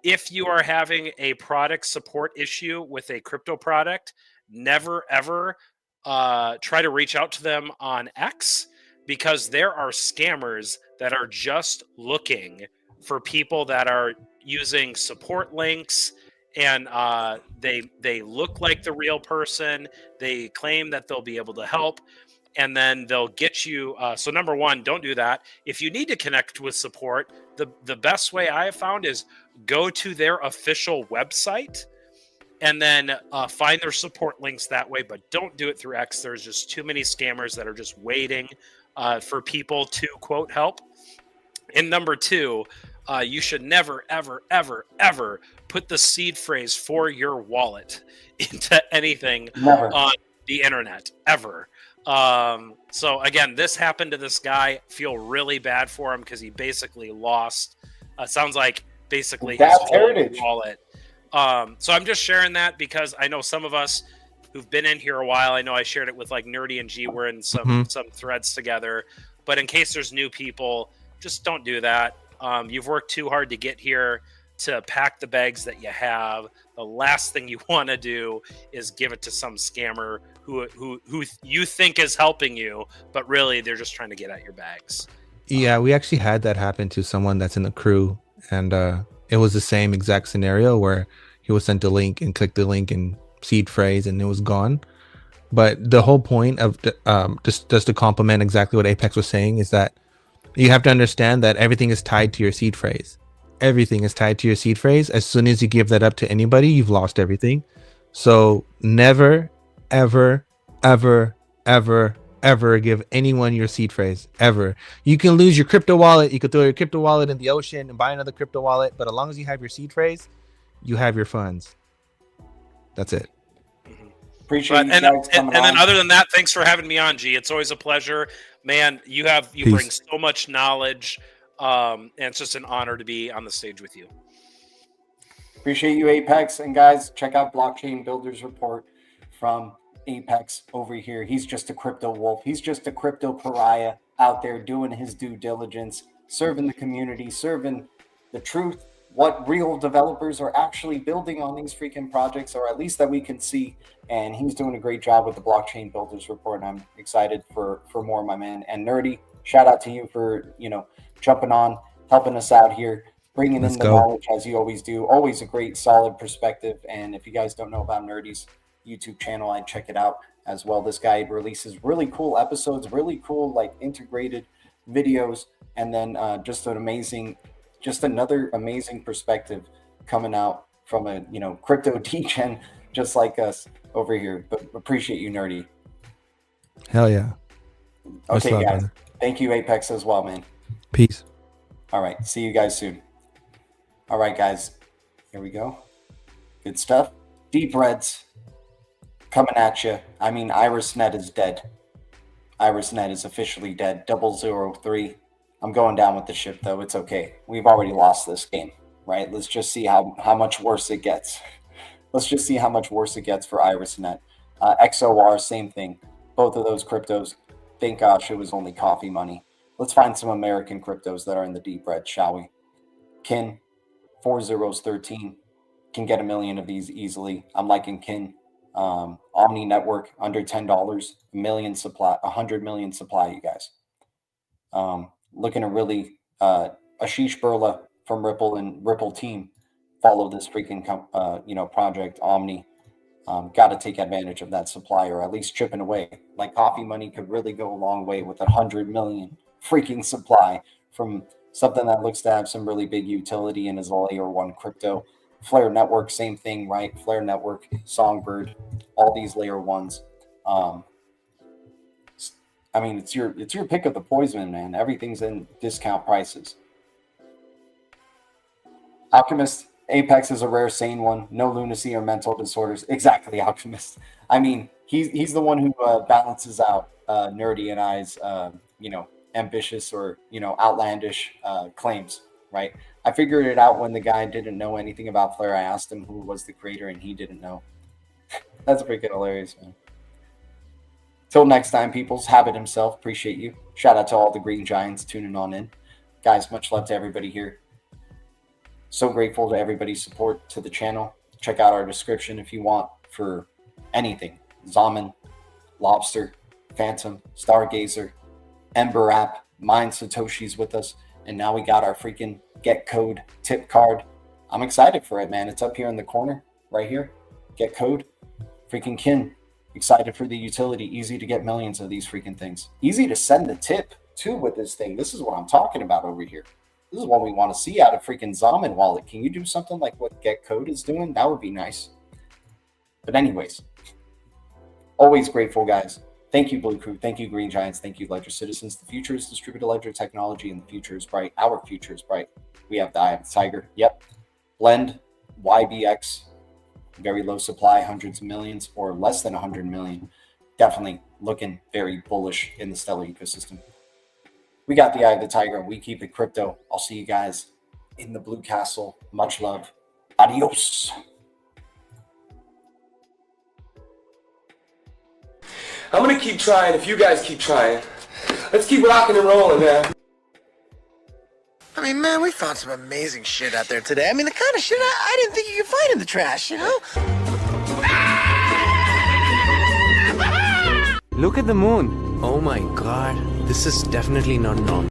If you are having a product support issue with a crypto product, never, ever try to reach out to them on X, because there are scammers that are just looking for people that are using support links, and they look like the real person. They claim that they'll be able to help, and then they'll get you. So number one, don't do that. If you need to connect with support, the best way I have found is go to their official website and then find their support links that way, but don't do it through X. There's just too many scammers that are just waiting for people to, quote, help. And number two, you should never, ever, ever, ever put the seed phrase for your wallet into anything on the internet, ever. So again, this happened to this guy. Feel really bad for him because he basically lost, sounds like basically his whole wallet. So I'm just sharing that because I know some of us who've been in here a while, I know I shared it with like Nerdy and G, we're in some threads together, but in case there's new people, just don't do that. You've worked too hard to get here to pack the bags that you have. The last thing you want to do is give it to some scammer who you think is helping you, but really they're just trying to get at your bags. Yeah, we actually had that happen to someone that's in the crew, and it was the same exact scenario where he was sent a link and clicked the link and seed phrase and it was gone. But the whole point of just to complement exactly what Apex was saying is that you have to understand that everything is tied to your seed phrase. Everything is tied to your seed phrase. As soon as you give that up to anybody, you've lost everything. So never, ever, ever, ever, ever give anyone your seed phrase, ever. You can lose your crypto wallet. You could throw your crypto wallet in the ocean and buy another crypto wallet. But as long as you have your seed phrase, you have your funds. That's it. Appreciate you and guys coming then on. other than that, thanks for having me on, G. It's always a pleasure, man. You bring so much knowledge, and it's just an honor to be on the stage with you. Appreciate you, Apex. And guys, check out Blockchain Builders Report from Apex over here. He's just a crypto wolf. He's just a crypto pariah out there doing his due diligence, serving the community, serving the truth, what real developers are actually building on these freaking projects, or at least that we can see. And he's doing a great job with the Blockchain Builders Report. And I'm excited for more, my man. And Nerdy, shout out to you for, jumping on, helping us out here, bringing in the knowledge as you always do. Always a great, solid perspective. And if you guys don't know about Nerdy's YouTube channel, I'd check it out as well. This guy releases really cool episodes, really cool, like integrated videos. And then just another amazing perspective coming out from a, crypto degen just like us over here. But appreciate you, Nerdy. Hell yeah. Okay, guys. Brother. Thank you, Apex, as well, man. Peace. All right. See you guys soon. All right, guys. Here we go. Good stuff. Deep Reds coming at you. I mean, IrisNet is dead. IrisNet is officially dead. 003. I'm going down with the ship, though. It's okay. We've already lost this game, right? Let's just see how much worse it gets. Let's just see how much worse it gets for IrisNet. XOR, same thing. Both of those cryptos, thank gosh it was only coffee money. Let's find some American cryptos that are in the deep red, shall we? Kin, 4013, can get 1 million of these easily. I'm liking Kin. Omni Network, under $10, 100 million supply, you guys. Looking to really, Ashish Burla from Ripple and Ripple team follow this freaking, project Omni. Got to take advantage of that supply, or at least chipping away. Like coffee money could really go a long way with 100 million freaking supply from something that looks to have some really big utility and is a layer 1 crypto. Flare Network, same thing, right? Flare Network, Songbird, all these layer 1s. I mean, it's your pick of the poison, man. Everything's in discount prices. Alchemist, Apex is a rare sane one. No lunacy or mental disorders. Exactly, Alchemist. I mean, he's the one who balances out Nerdy and I's, ambitious or, outlandish claims, right? I figured it out when the guy didn't know anything about Flare. I asked him who was the creator, and he didn't know. That's freaking hilarious, man. Till next time, peoples. Habit himself. Appreciate you. Shout out to all the green giants tuning on in. Guys, much love to everybody here. So grateful to everybody's support to the channel. Check out our description if you want for anything. XAMAN, LOBSTR, Phantom, STARGAZER, Ember app, Mind Satoshi's with us. And now we got our freaking Get Code tip card. I'm excited for it, man. It's up here in the corner, right here. Get Code. Freaking Kin. Excited for the utility. Easy to get millions of these freaking things. Easy to send the tip, too, with this thing. This is what I'm talking about over here. This is what we want to see out of freaking XAMAN wallet. Can you do something like what Get Code is doing? That would be nice. But anyways, always grateful, guys. Thank you, Blue Crew. Thank you, Green Giants. Thank you, Ledger Citizens. The future is distributed ledger technology, and the future is bright. Our future is bright. We have the Eye of the Tiger. Yep. Blend, YBX, very low supply, hundreds of millions, or less than 100 million. Definitely looking very bullish in the Stellar ecosystem. We got the Eye of the Tiger, and we keep it crypto. I'll see you guys in the Blue Castle. Much love. Adios. I'm gonna keep trying if you guys keep trying. Let's keep rocking and rolling, man. I mean, man, we found some amazing shit out there today. I mean, the kind of shit I didn't think you could find in the trash, Look at the moon. Oh my god, this is definitely not normal.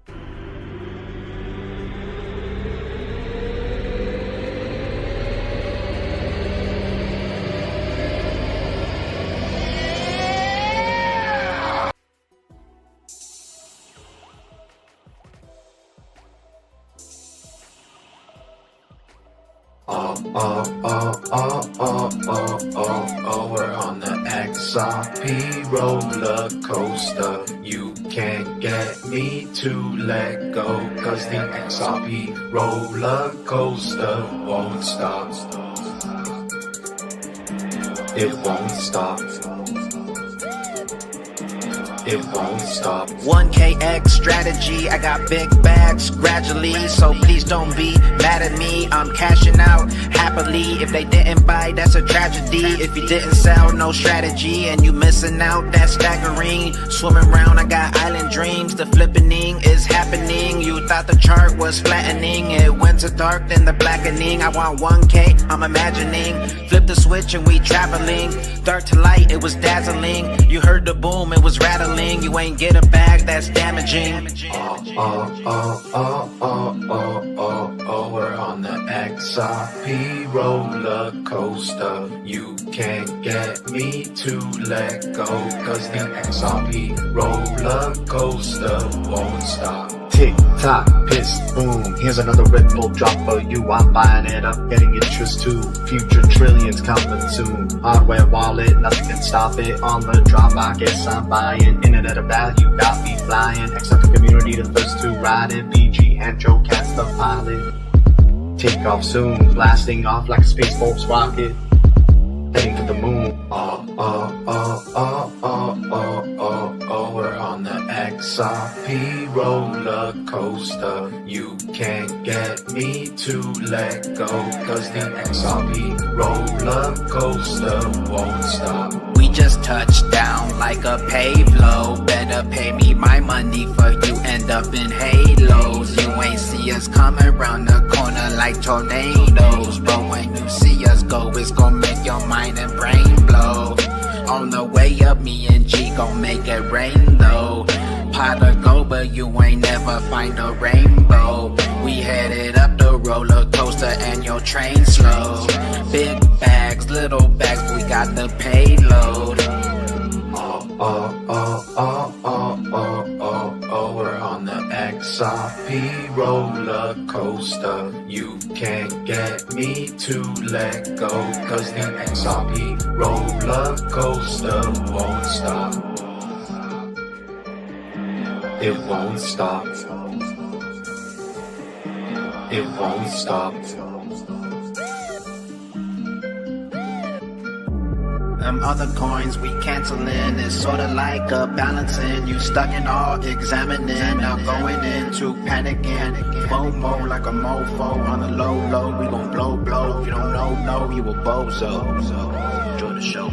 We're on the XRP roller coaster. You can't get me to let go, cause the XRP roller coaster won't stop. It won't stop. It won't stop. 1KX strategy, I got big bags gradually, so please don't be mad at me. I'm cashing out happily. If they didn't buy, that's a tragedy. If you didn't sell, no strategy, and you missing out, that's staggering. Swimming around, I got island dreams. The flippening is happening. You thought the chart was flattening, it went to dark, then the blackening. I want 1K, I'm imagining. Flip the switch and we traveling. Dark to light, it was dazzling. You heard the boom, it was rattling. You ain't get a bag, that's damaging. We're on the XRP roller coaster. You can't get me to let go, cause the XRP roller coaster won't stop. Tick tock, piss, boom. Here's another Red Bull drop for you. I'm buying it up, getting interest too. Future trillions coming soon. Hardware wallet, nothing can stop it. On the drop, I guess I'm buying. Internet of value, got me flying. Accept the community, the first to ride it. BG and Joe Cat's the pilot. Take off soon, blasting off like a Space Force rocket. Heading to the moon. We're on the XRP roller coaster. You can't get me to let go, cause the XRP roller coaster won't stop. We just touched down like a payflow. Better pay me my money for you end up in halos. You ain't see us coming around the corner like tornadoes, but when you see us go, it's gonna make your mind and brain blow. On the way up, me and G gon' make it rain though. Pot of gold, but you ain't never find a rainbow. We headed up the roller coaster and your train slow. Big bags, little bags, we got the payload. We're on the XRP roller coaster. You can't get me to let go, cause the XRP roller coaster won't stop. It won't stop. It won't stop. Them other coins we canceling, it's sorta like a balancing. You stuck in all examining, now going into panicking. FOMO like a mofo on the low, we gon' blow. If you don't know, you a bozo. Enjoy the show.